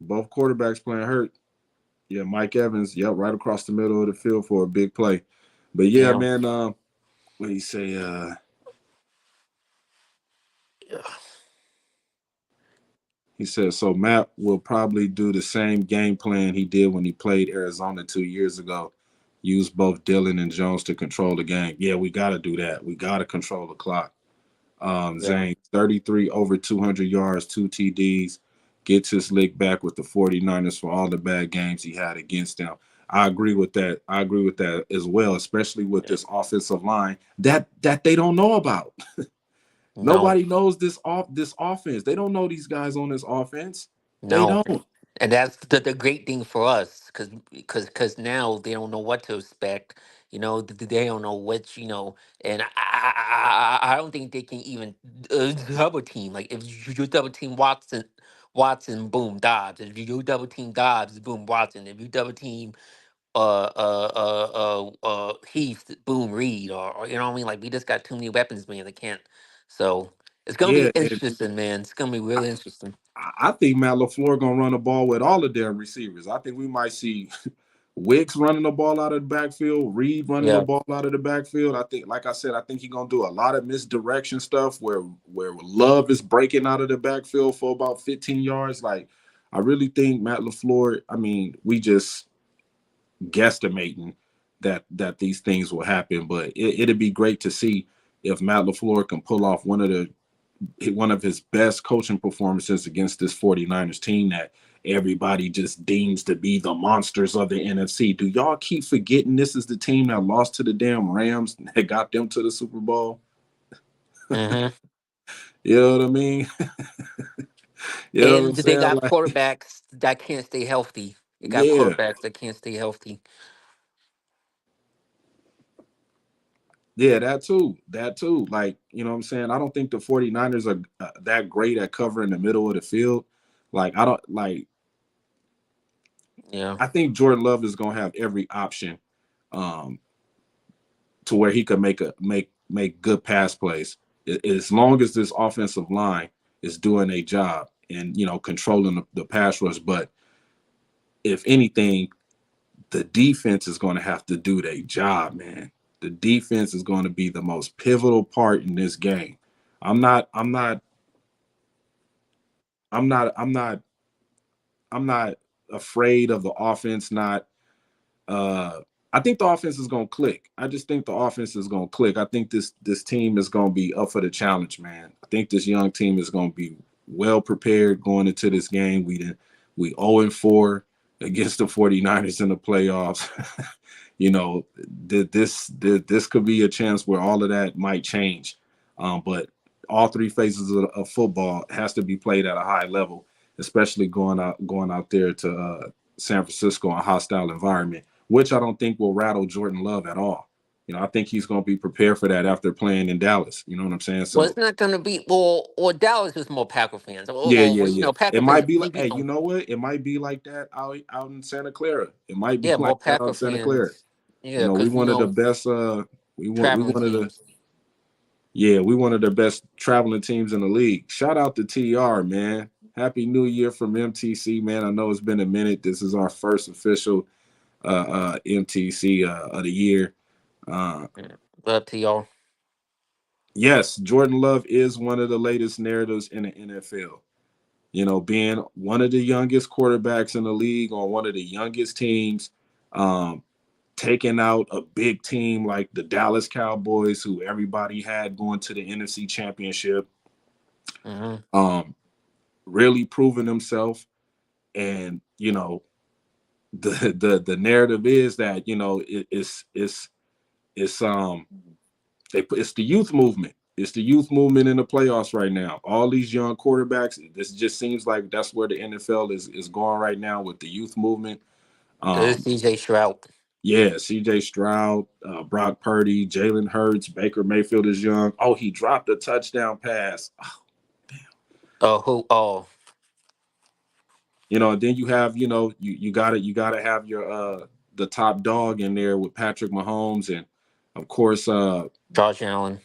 Both quarterbacks playing hurt. Yeah, Mike Evans. Yep, right across the middle of the field for a big play. But yeah, yeah. man. What do you say? He said, so Matt will probably do the same game plan he did when he played Arizona 2 years ago. Use both Dillon and Jones to control the game. Yeah, we got to do that. We got to control the clock. Yeah. Zane, 33 over 200 yards, 2 TDs, gets his lick back with the 49ers for all the bad games he had against them. I agree with that. I agree with that as well, especially with Yeah. this offensive line that they don't know about. No. Nobody knows this offense. They don't know these guys on this offense. They No. don't. And that's the great thing for us, because now they don't know what to expect. They don't know what, and I don't think they can even double team. Like, if you double team Watson, boom, Dobbs. If you double team Dobbs, boom, Watson. If you double team Heath, boom, Reed, or you know what I mean. Like, we just got too many weapons, man. They can't. So it's gonna be Yeah, and interesting, man. It's gonna be I, really interesting. I think Matt LaFleur gonna run the ball with all of their receivers. I think we might see Wicks running the ball out of the backfield, Reed running the Yeah. ball out of the backfield. I think, like I said, I think he's gonna do a lot of misdirection stuff where Love is breaking out of the backfield for about 15 yards. Like, I really think Matt LaFleur. I mean, we just guesstimating that these things will happen, but it'd be great to see if Matt LaFleur can pull off one of his best coaching performances against this 49ers team that everybody just deems to be the monsters of the NFC. Do y'all keep forgetting this is the team that lost to the damn Rams that got them to the Super Bowl? Hmm. You know what I mean? You know what I'm And they saying? got Like, quarterbacks that can't stay healthy. They got yeah, quarterbacks that can't stay healthy. yeah, that too. That too. Like, you know what I'm saying? I don't think the 49ers are that great at covering the middle of the field. Like, I don't like, Yeah. I think Jordan Love is going to have every option um, to where he could make good pass plays as long as this offensive line is doing a job and controlling the pass rush. But if anything, the defense is going to have to do their job, man. The defense is going to be the most pivotal part in this game. I'm not. I'm not. I'm not. I'm not. I'm not afraid of the offense not uh I think the offense is gonna click. I just think the offense is gonna click. I think this team is gonna be up for the challenge, man. I think this young team is gonna be well prepared going into this game. We 0-4 against the 49ers in the playoffs. This could be a chance where all of that might change. But all three phases of football has to be played at a high level, especially going out there to San Francisco, a hostile environment, which I don't think will rattle Jordan Love at all. I think he's going to be prepared for that after playing in Dallas. You know what I'm saying? Well, it's So not gonna be, or Dallas is more Packer fans. yeah, yeah, yeah. Packer It fans. might be like, hey, you know what? It might be like that out in Santa Clara. It might be Yeah, like more that out in Packer Santa Clara. fans. Yeah, We because one of the best. We traveling one of the teams. Yeah, we one of the best traveling teams in the league. Shout out to TR, man. Happy New Year from MTC, man. I know it's been a minute. This is our first official MTC of the year. Uh, Yeah. Up to y'all. yes, Jordan Love is one of the latest narratives in the NFL. Being one of the youngest quarterbacks in the league on one of the youngest teams, um, taking out a big team like the Dallas Cowboys, who everybody had going to the NFC Championship, Hmm. um, really proving himself. And the narrative is that it's it's the youth movement. It's the youth movement in the playoffs right now. All these young quarterbacks. This just seems like that's where the NFL is going right now with the youth movement. It's Um, CJ Stroud. yeah, C.J. Stroud, Brock Purdy, Jalen Hurts, Baker Mayfield is young. Oh, he dropped a touchdown pass. Oh, who? Oh, And then you have, you gotta have your the top dog in there with Patrick Mahomes and of course Josh Allen,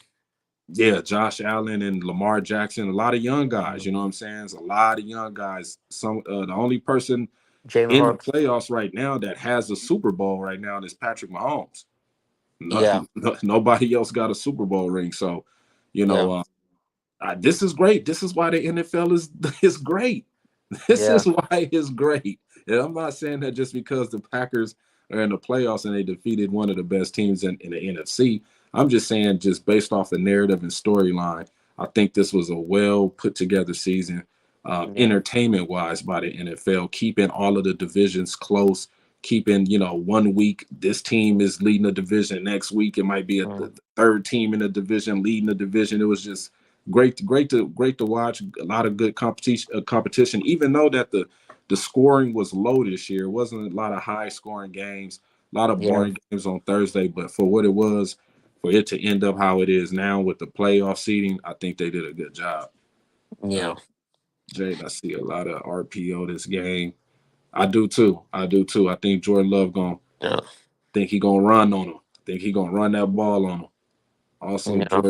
yeah, Josh Allen and Lamar Jackson, a lot of young guys, you know what I'm saying? It's a lot of young guys. The only person Jalen in the Hurts. playoffs right now that has a Super Bowl right now is Patrick Mahomes. No, Yeah, nobody else got a Super Bowl ring. So, you yeah. know, This is great. This is why the NFL is great. This Yeah, is why it's great. And I'm not saying that just because the Packers are in the playoffs and they defeated one of the best teams in the NFC. I'm just saying, just based off the narrative and storyline, I think this was a well put together season, yeah, entertainment wise, by the NFL, keeping all of the divisions close, keeping, 1 week this team is leading the division, next week it might be the mm, third team in the division leading the division. It was just great to watch. A lot of good competition, even though that the scoring was low this year. It wasn't a lot of high scoring games, a lot of yeah, boring games on Thursday. But for what it was, for it to end up how it is now with the playoff seeding, I think they did a good job. Uh, yeah, Jade, I see a lot of RPO this game. I do too. I do too. I think Jordan Love gonna yeah, think he gonna run on him. Think he gonna run that ball on him. Also, yeah.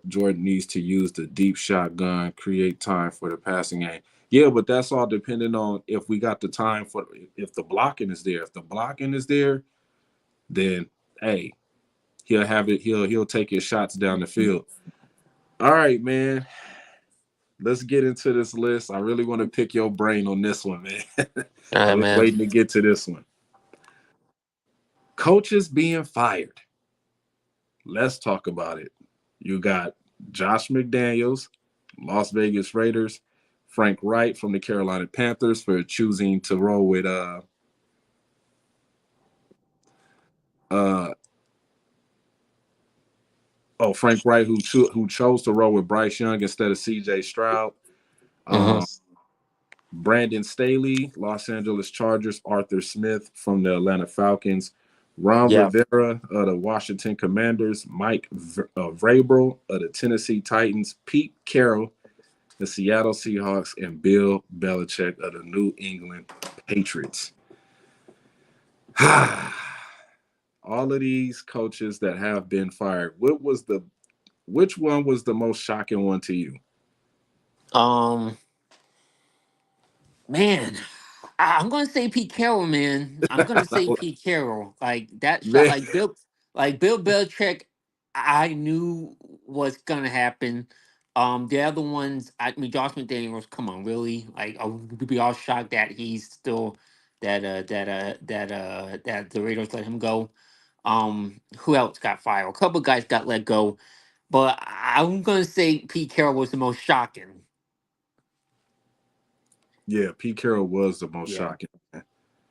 Jordan needs to use the deep shotgun, create time for the passing game. Yeah, but that's all depending on if we got the time for if the blocking is there. If the blocking is there, then hey, he'll have it. He'll take his shots down the field. All right, man. Let's get into this list. I really want to pick your brain on this one, man. All I've right, been man. waiting to get to this one. Coaches being fired. Let's talk about it. You got Josh McDaniels, Las Vegas Raiders, Frank Wright from the Carolina Panthers for choosing to roll with uh Frank Wright who chose to roll with Bryce Young instead of C.J. Stroud. Hmm. Um, Brandon Staley, Los Angeles Chargers, Arthur Smith from the Atlanta Falcons, Ron Yeah. Rivera of the Washington Commanders, Mike Vrabel of the Tennessee Titans, Pete Carroll, the Seattle Seahawks, and Bill Belichick of the New England Patriots. All of these coaches that have been fired, which one was the most shocking one to you? Um, man, I'm gonna say Pete Carroll, man. I'm gonna say Pete Carroll. Like that shot, Man, like Bill Belichick. I knew was gonna happen. The other ones, I mean, Josh McDaniels. Come on, really? Like, we'd be all shocked that he's still that the Raiders let him go. Who else got fired? A couple guys got let go, but I'm gonna say Pete Carroll was the most shocking. yeah, Pete Carroll was the most Yeah. shocking.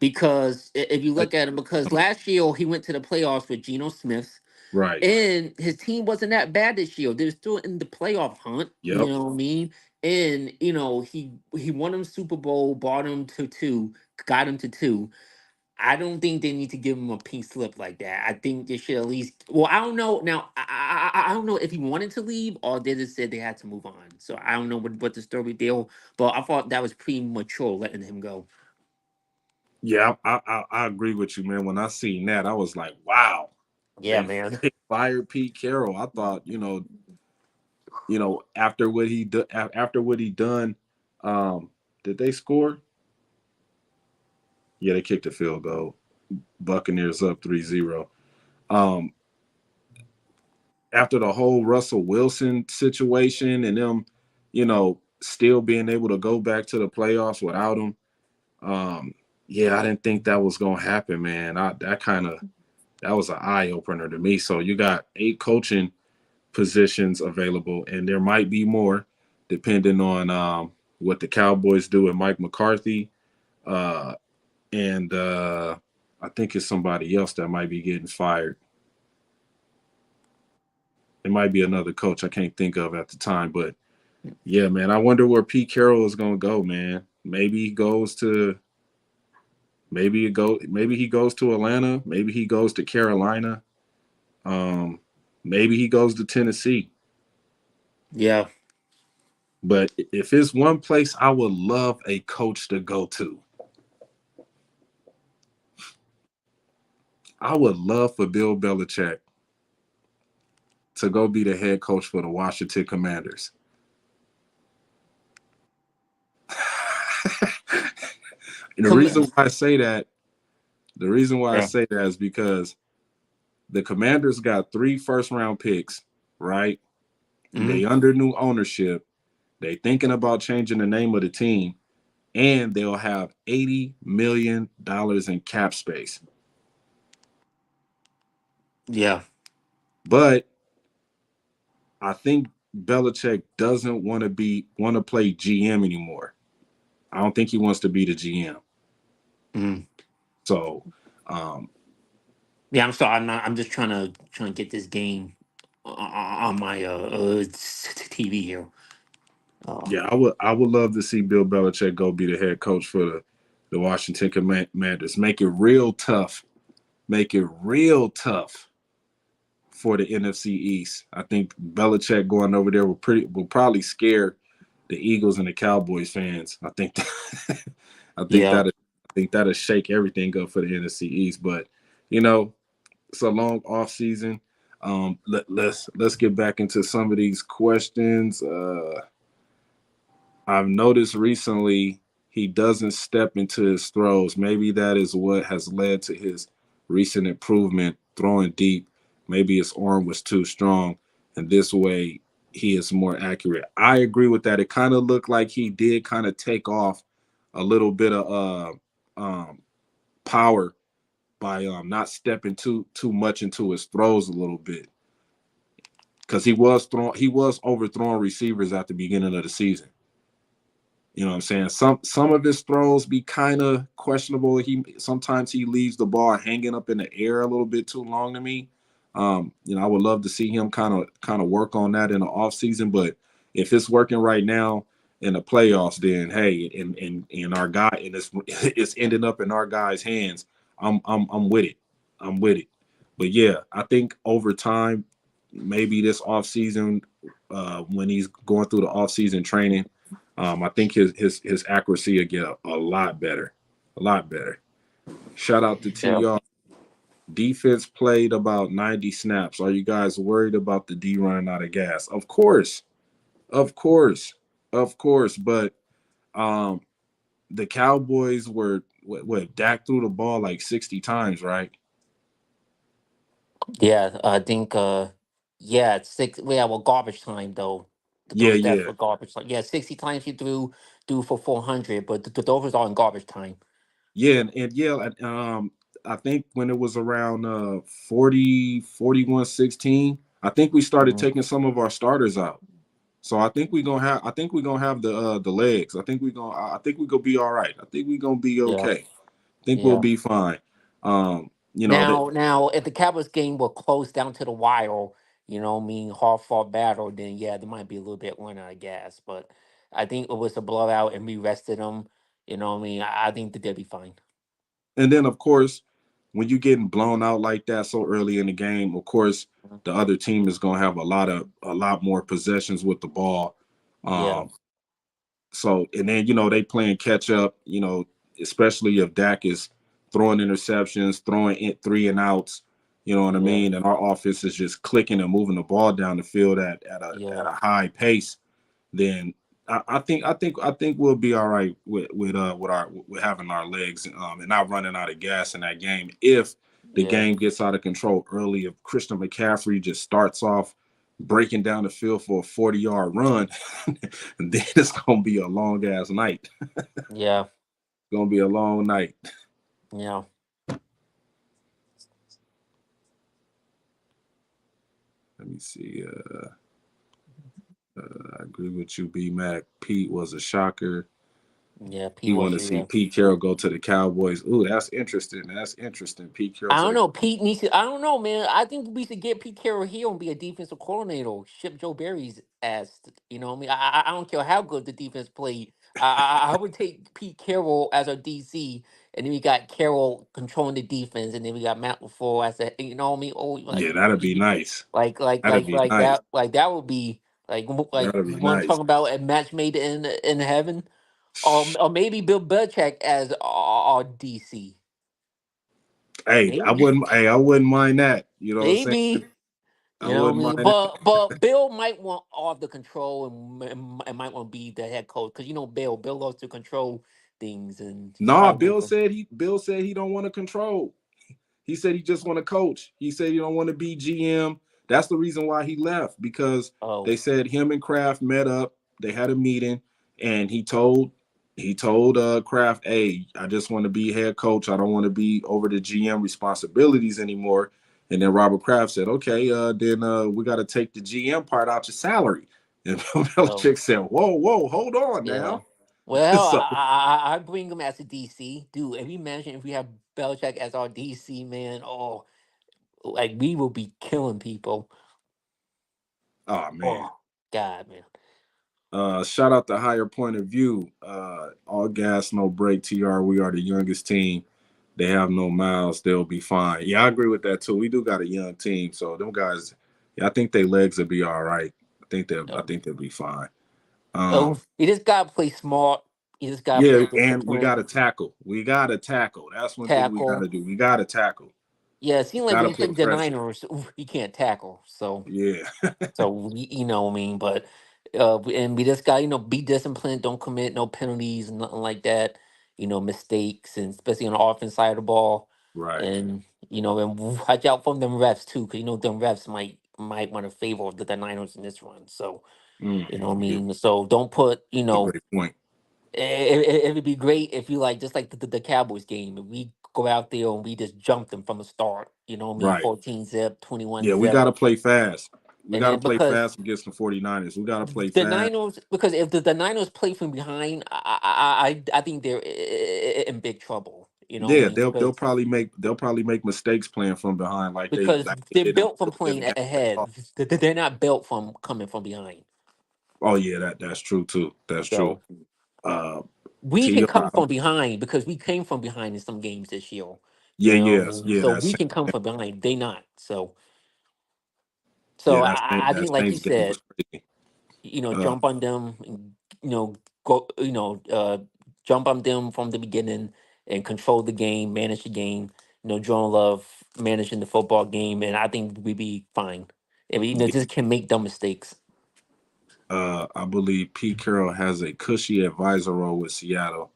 Because if you Like, look at him, because last year he went to the playoffs with Geno Smith, right. and his team wasn't that bad this year. They were still in the playoff hunt. You Yep. know what I mean? And he won him Super Bowl, brought him to two, got him to two. I don't think they need to give him a pink slip like that. I think they should at least. Well, I don't know. Now, I don't know if he wanted to leave or they just said they had to move on. So I don't know what the story deal. But I thought that was premature letting him go. Yeah, I agree with you, man. When I seen that, I was like, wow, Yeah, they man. fired Pete Carroll. I thought, after what after what he done, did they score? Yeah, they kicked a field goal. Buccaneers up 3-0. Um, After the whole Russell Wilson situation and them, still being able to go back to the playoffs without him. Um, yeah, I didn't think that was gonna happen, man. That was an eye opener to me. So you got 8 coaching positions available, and there might be more depending on what the Cowboys do with Mike McCarthy. Uh, and I think it's somebody else that might be getting fired. It might be another coach I can't think of at the time, but yeah, man, I wonder where Pete Carroll is gonna go, man. Maybe he goes to Atlanta, maybe he goes to Carolina, um, maybe he goes to Tennessee. Yeah. But if it's one place I would love a coach to go to, I would love for Bill Belichick to go be the head coach for the Washington Commanders. And the Come. reason why I say that, Yeah. is because the Commanders got 3 first round picks, right? They under new ownership. They thinking about changing the name of the team, and they'll have $80 million in cap space. Yeah. But I think Belichick doesn't want to play GM anymore. I don't think he wants to be the GM. Mm. So, um, Yeah, I'm sorry. I'm just trying to get this game on my TV here. Uh, yeah, I would love to see Bill Belichick go be the head coach for the Washington Commanders. Make it real tough. Make it real tough for the NFC East. I think Belichick going over there will probably scare the Eagles and the Cowboys fans. I think yeah, that I think that'll shake everything up for the NFC East. But you know, it's a long off season. Let's get back into some of these questions. I've noticed recently he doesn't step into his throws. Maybe that is what has led to his recent improvement throwing deep. Maybe his arm was too strong, and this way he is more accurate. I agree with that. It kind of looked like he did kind of take off a little bit of power by not stepping too much into his throws a little bit because he was overthrowing receivers at the beginning of the season. You know what I'm saying? Some of his throws be kind of questionable. Sometimes he leaves the ball hanging up in the air a little bit too long to me. I would love to see him kind of work on that in the offseason. But if it's working right now in the playoffs, then hey, and our guy and it's ending up in our guy's hands. I'm with it. I'm with it. But yeah, I think over time, maybe this offseason, when he's going through the offseason training, I think his accuracy will get a lot better, a lot better. Shout out to yeah, TR. Defense played about 90 snaps. Are you guys worried about the D running out of gas? Of course, of course, of course. But um, the Cowboys were what Dak threw the ball like 60 times, right? yeah. I think. Yeah, it's six. Yeah, well, garbage time though. Yeah, Those stats yeah, for garbage time. Yeah, 60 times he threw for 400, but those was all in garbage time. yeah, and yeah. I think when it was around 40, 41-16, I think we started Mhm. taking some of our starters out. So I think we're gonna have the legs. I think we're gonna be all right. I think we're gonna be Yeah, okay. I think we'll yeah. be fine. That Now, if the Cowboys game were close down to the wire, I mean, hard fought battle, then yeah, there might be a little bit one I guess. But I think it was a blowout and we rested them. What I mean, I think that they'll be fine. and then of course, when you're getting blown out like that so early in the game, of course, Mhm. the other team is gonna have a lot more possessions with the ball. Yeah, Um, So and then they playing catch up. Especially if Dak is throwing interceptions, throwing in three and outs. You know what I yeah, mean? And our offense is just clicking and moving the ball down the field at yeah, a high pace. Then I think we'll be all right with having our legs and not running out of gas in that game. If the yeah, game gets out of control early, if Christian McCaffrey just starts off breaking down the field for a 40-yard run, then it's gonna be a long ass night. It's yeah, gonna be a long night. yeah, Let me see. I agree with you, B Mac. Pete was a shocker. yeah. P You want to was see yeah. Pete Carroll go to the Cowboys? Ooh, that's interesting. That's interesting. Pete Carroll I to don't the know. Pete needs to. I don't know, man. I think we should get Pete Carroll here and be a defensive coordinator. Ship Joe Barry's ass. What I mean, I don't care how good the defense played. I would take Pete Carroll as our DC, and then we got Carroll controlling the defense, and then we got Matt LaFleur as a. What I mean? Oh, Yeah, that'd be nice. That'd be nice. like that would be like That'd be one nice. talking about a match made in heaven, or maybe Bill Belichick as our DC. Hey, I Maybe. wouldn't. Hey, I wouldn't mind that. You know what I'm saying? Maybe. I What I wouldn't mean? mind that. But Bill might want all the control and might want to be the head coach because Bill loves to control things and Nah, try to Bill make them. said he don't want to control. He said he just want to coach. He said he don't want to be GM. That's the reason why he left, because Oh, they said him and Kraft met up. They had a meeting, and he told Kraft, "Hey, I just want to be head coach. I don't want to be over the GM responsibilities anymore." And then Robert Kraft said, "Okay, then we got to take the GM part out your salary." And well, Belichick said, "Whoa, whoa, hold on yeah. now." Well, So, I bring him as a DC, dude. If you imagine if we have Belichick as our DC man, oh, like we will be killing people. oh man. Oh, God, man. Shout out to Higher Point of View. All gas, no break. TR, we are the youngest team. They have no miles. They'll be fine. Yeah, I agree with that too. We do got a young team, so them guys. Yeah, I think their legs will be all right. I Um, think they'll be fine. oh, you just gotta play smart. You just gotta Yeah, play and we got discipline, to tackle. We got to tackle. That's one thing we got tackle. to do. We got to tackle. Yeah, it seemed like Got when to you play put with the pressure. Niners, you can't tackle. So, Yeah, you know what I mean. But, and we just got be disciplined. Don't commit no penalties and nothing like that. Mistakes, and especially on the offense side of the ball. right. And and watch out from them refs too, because them refs might want to favor the Niners in this run. So, you know what I Yeah, mean. So don't put a great point. it would be great if you like just like the Cowboys game. If we go out there and we just jump them from the start, you know what I mean? Right. 14 zip, 21 Yeah, we zip. got to play fast. We And got to then play because fast against the 49ers. We got to play the fast. Niners, because if the Niners play from behind, I think they're in big trouble. You know what I Yeah, mean? they'll probably make mistakes playing from behind, like they Because like they they're did in built from a little playing bit of game. ahead. They're not built from coming from behind. Oh yeah, that's true too. That's true. So Uh, we can come Tr. from behind because we came from behind in some games this year. Yeah, I yes, mean? yeah, So we that's can come from behind. They not. So yeah, I that think, like you Saints game said, was crazy. Uh, jump on them, and, go, jump on them from the beginning and control the game, manage the game. Jordan Love managing the football game, and I think we'd be fine. If we, yeah, just can make dumb mistakes. I believe Pete Carroll has a cushy advisor role with Seattle.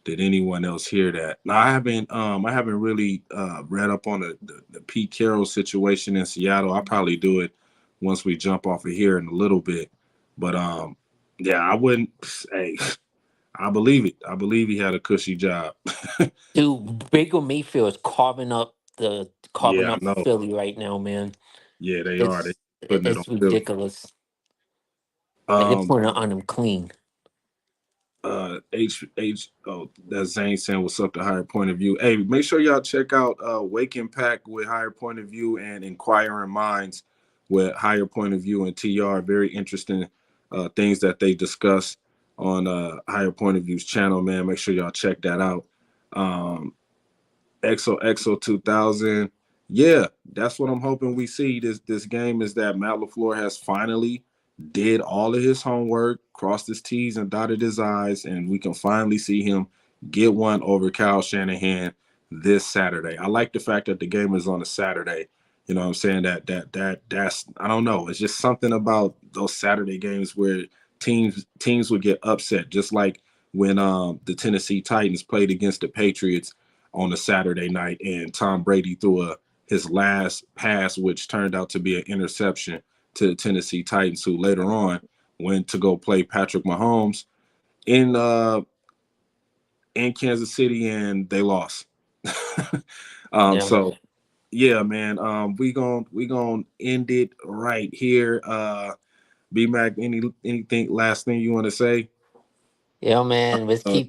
Did anyone else hear that? Now I haven't really read up on the Pete Carroll situation in Seattle. I'll probably do it once we jump off of here in a little bit. But yeah, I wouldn't. Hey, I believe it. I believe he had a cushy job. Dude, Baker Mayfield is carving Yeah, I up know. Philly right now, man. Yeah, they are. They putting it on It's Philly. ridiculous. Like they're Um, putting it on him clean. that's Zane saying what's up to Higher Point of View. Hey, make sure y'all check out Wake and Pack with Higher Point of View and Inquiring Minds with Higher Point of View and TR. Very interesting things that they discuss on Higher Point of View's channel, man. Make sure y'all check that out. Um, XO 2000. Yeah, that's what I'm hoping we see this game, is that Matt LaFleur has finally did all of his homework, crossed his T's and dotted his I's, and we can finally see him get one over Kyle Shanahan this Saturday. I like the fact that the game is on a Saturday. You know what I'm saying? That's I don't know. It's just something about those Saturday games where teams would get upset, just like when the Tennessee Titans played against the Patriots on a Saturday night, and Tom Brady threw his last pass, which turned out to be an interception to the Tennessee Titans, who later on went to go play Patrick Mahomes in uh, in Kansas City, and they lost. Yeah. So yeah, man, we gonna end it right here. B Mac, anything last thing you want to say? Yeah, man. Uh,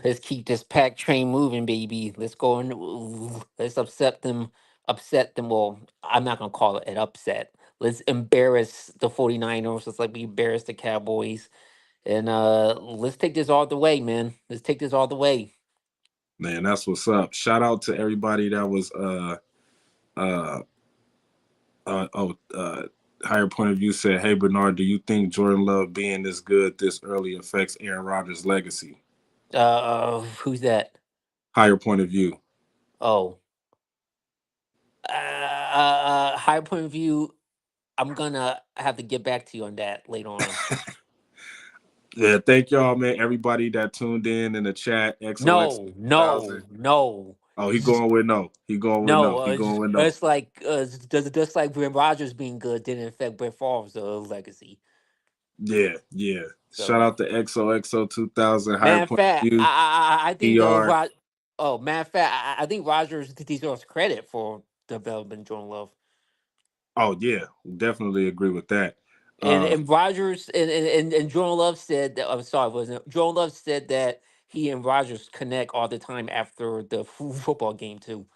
Let's keep this pack train moving, baby. Let's go and let's upset them. Well, I'm not gonna call it an upset. Let's embarrass the 49ers. Let's like we embarrass the Cowboys. And let's take this all the way, man. Let's take this all the way. Man, that's what's up. Shout out to everybody that was uh oh, Higher Point of View said, "Hey Bernard, do you think Jordan Love being this good this early affects Aaron Rodgers' legacy?" Who's that? Higher Point of View. Oh, higher point of view. I'm gonna have to get back to you on that later on. Yeah, thank y'all, man. Everybody that tuned in the chat, XOX No, 2000. no, no. Oh, he going with no. He going with No, no. He going with no. it's like just like Aaron Rodgers being good didn't affect Brett Favre's legacy. Yeah, yeah. Shout So, out to XOXO 2000 Higher matter of Point fact, View I think PR. Oh, matter of fact, I think Rodgers deserves credit for developing Jordan Love. Oh yeah, definitely agree with that. And Uh Rogers and Jordan Love said that, I'm sorry, wasn't it? Jordan Love said that he and Rogers connect all the time after the football game too.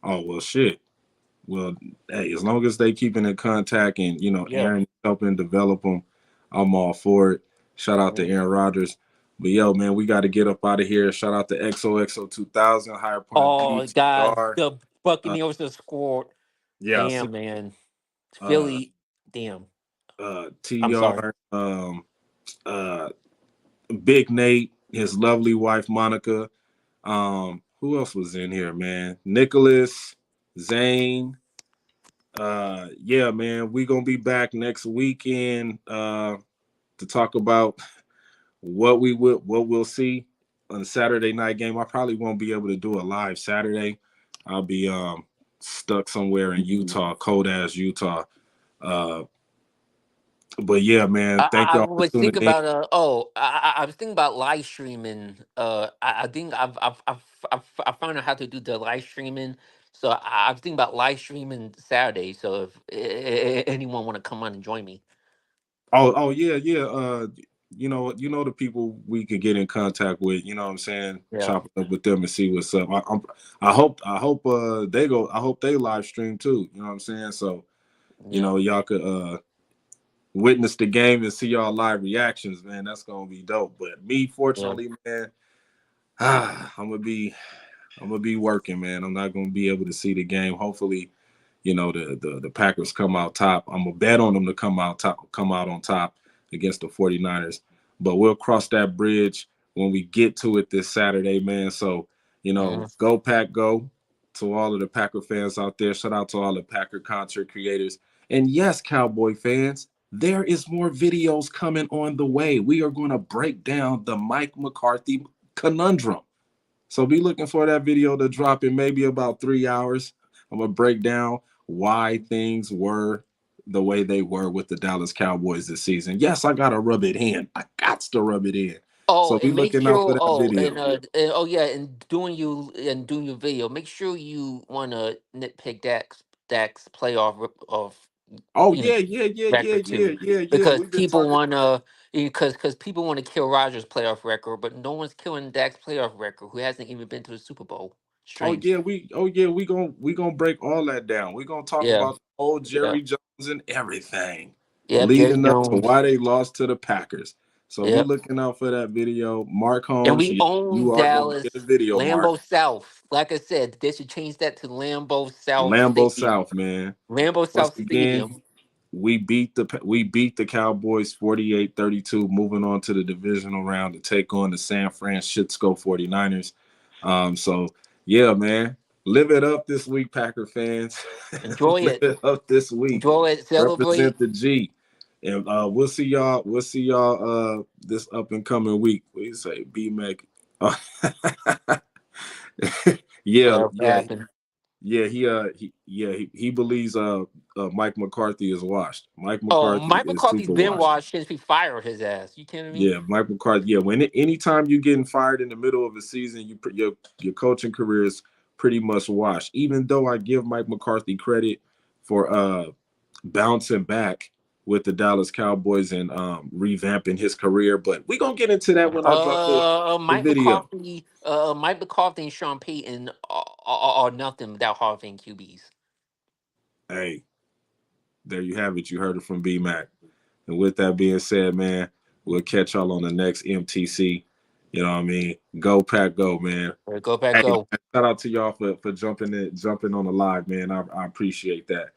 oh well shit. Well, hey, as long as they keeping in contact and Yeah. Aaron helping develop them, I'm all for it. Shout out to Mhm. Aaron Rodgers. But yo, man, we got to get up out of here. Shout out to XOXO 2000 Higher Point View Oh God, TR. the Uh, Buccaneers have scored. yeah, Damn, man, uh, Philly. Damn, I'm sorry. TR. Uh, Big Nate, his lovely wife Monica. Who else was in here, man? Nicholas, Zane. Yeah, man, we gonna be back next weekend to talk about what we'll see on the Saturday night game. I probably won't be able to do a live Saturday. I'll be stuck somewhere in Utah, cold ass Utah. Uh, but yeah, man, thank I y'all for was tuning thinking in. about I was thinking about live streaming. I think I found out how to do the live streaming. So I was thinking about live streaming Saturday. So if anyone want to come on and join me, Oh yeah, yeah. You know the people we could get in contact with. You know what I'm saying? yeah, Chop it up with them and see what's up. I hope they go. I hope they live stream too. You know what I'm saying? So yeah, y'all could witness the game and see y'all live reactions. Man, that's gonna be dope. But me, yeah, fortunately, man, I'm gonna be working, man. I'm not gonna be able to see the game. Hopefully, the Packers come out top. I'm gonna bet on them to come out on top against the 49ers. But we'll cross that bridge when we get to it this Saturday, man. So, hmm go Pack go to all of the Packer fans out there. Shout out to all the Packer content creators. And yes, Cowboy fans, there is more videos coming on the way. We are going to break down the Mike McCarthy conundrum. So be looking for that video to drop in maybe about 3 hours. I'm gonna break down why things were the way they were with the Dallas Cowboys this season. Yes, I gotta rub it in. I got to rub it in. Oh, So be and make looking out for sure. that Oh, video. oh yeah, and doing your video. Make sure you want to nitpick Dak's playoff of Oh you know yeah, yeah, yeah, yeah, record yeah, too, yeah, yeah. because We've been people talking. want to because people want to kill Rogers' playoff record, but no one's killing Dak's playoff record, who hasn't even been to the Super Bowl. Strange. We gonna break all that down. We gonna talk Yeah, about the whole yeah, Jerry Jones and everything yep. Jerry leading up to Jones. why they lost to the Packers. So be Yep. looking out for that video. Mark And Holmes, we own you are gonna Dallas, get a video, Mark. Lambeau South. Like I said, they should change that to Lambeau South Lambeau Stadium. South, man. Lambeau Once South again, Stadium. we beat the Cowboys 48-32, moving on to the divisional round to take on the San Francisco 49ers. So yeah, man. Live it up this week, Packer fans. Enjoy Live it. it up this week. Enjoy it. Celebrate. Represent the G. And we'll see y'all. We'll see y'all this up and coming week. What do you say? B Mac. Yeah, Whatever yeah. happened. Yeah, he believes Mike McCarthy is washed. Mike Oh, McCarthy Mike is McCarthy's super been washed. washed since we fired his ass. You kidding me? Yeah, Mike McCarthy. Yeah, anytime you getting fired in the middle of a season, your coaching career is pretty much washed. Even though I give Mike McCarthy credit for bouncing back with the Dallas Cowboys and revamping his career, but we gonna get into that when I drop the video. Mike McCarthy and Sean Payton are nothing without Hall of Fame QBs. Hey, there you have it. You heard it from B Mac. And with that being said, man, we'll catch y'all on the next MTC. You know what I mean? Go Pack, go, man. Go back, Hey, go. man, shout out to y'all for jumping on the live, man. I appreciate that.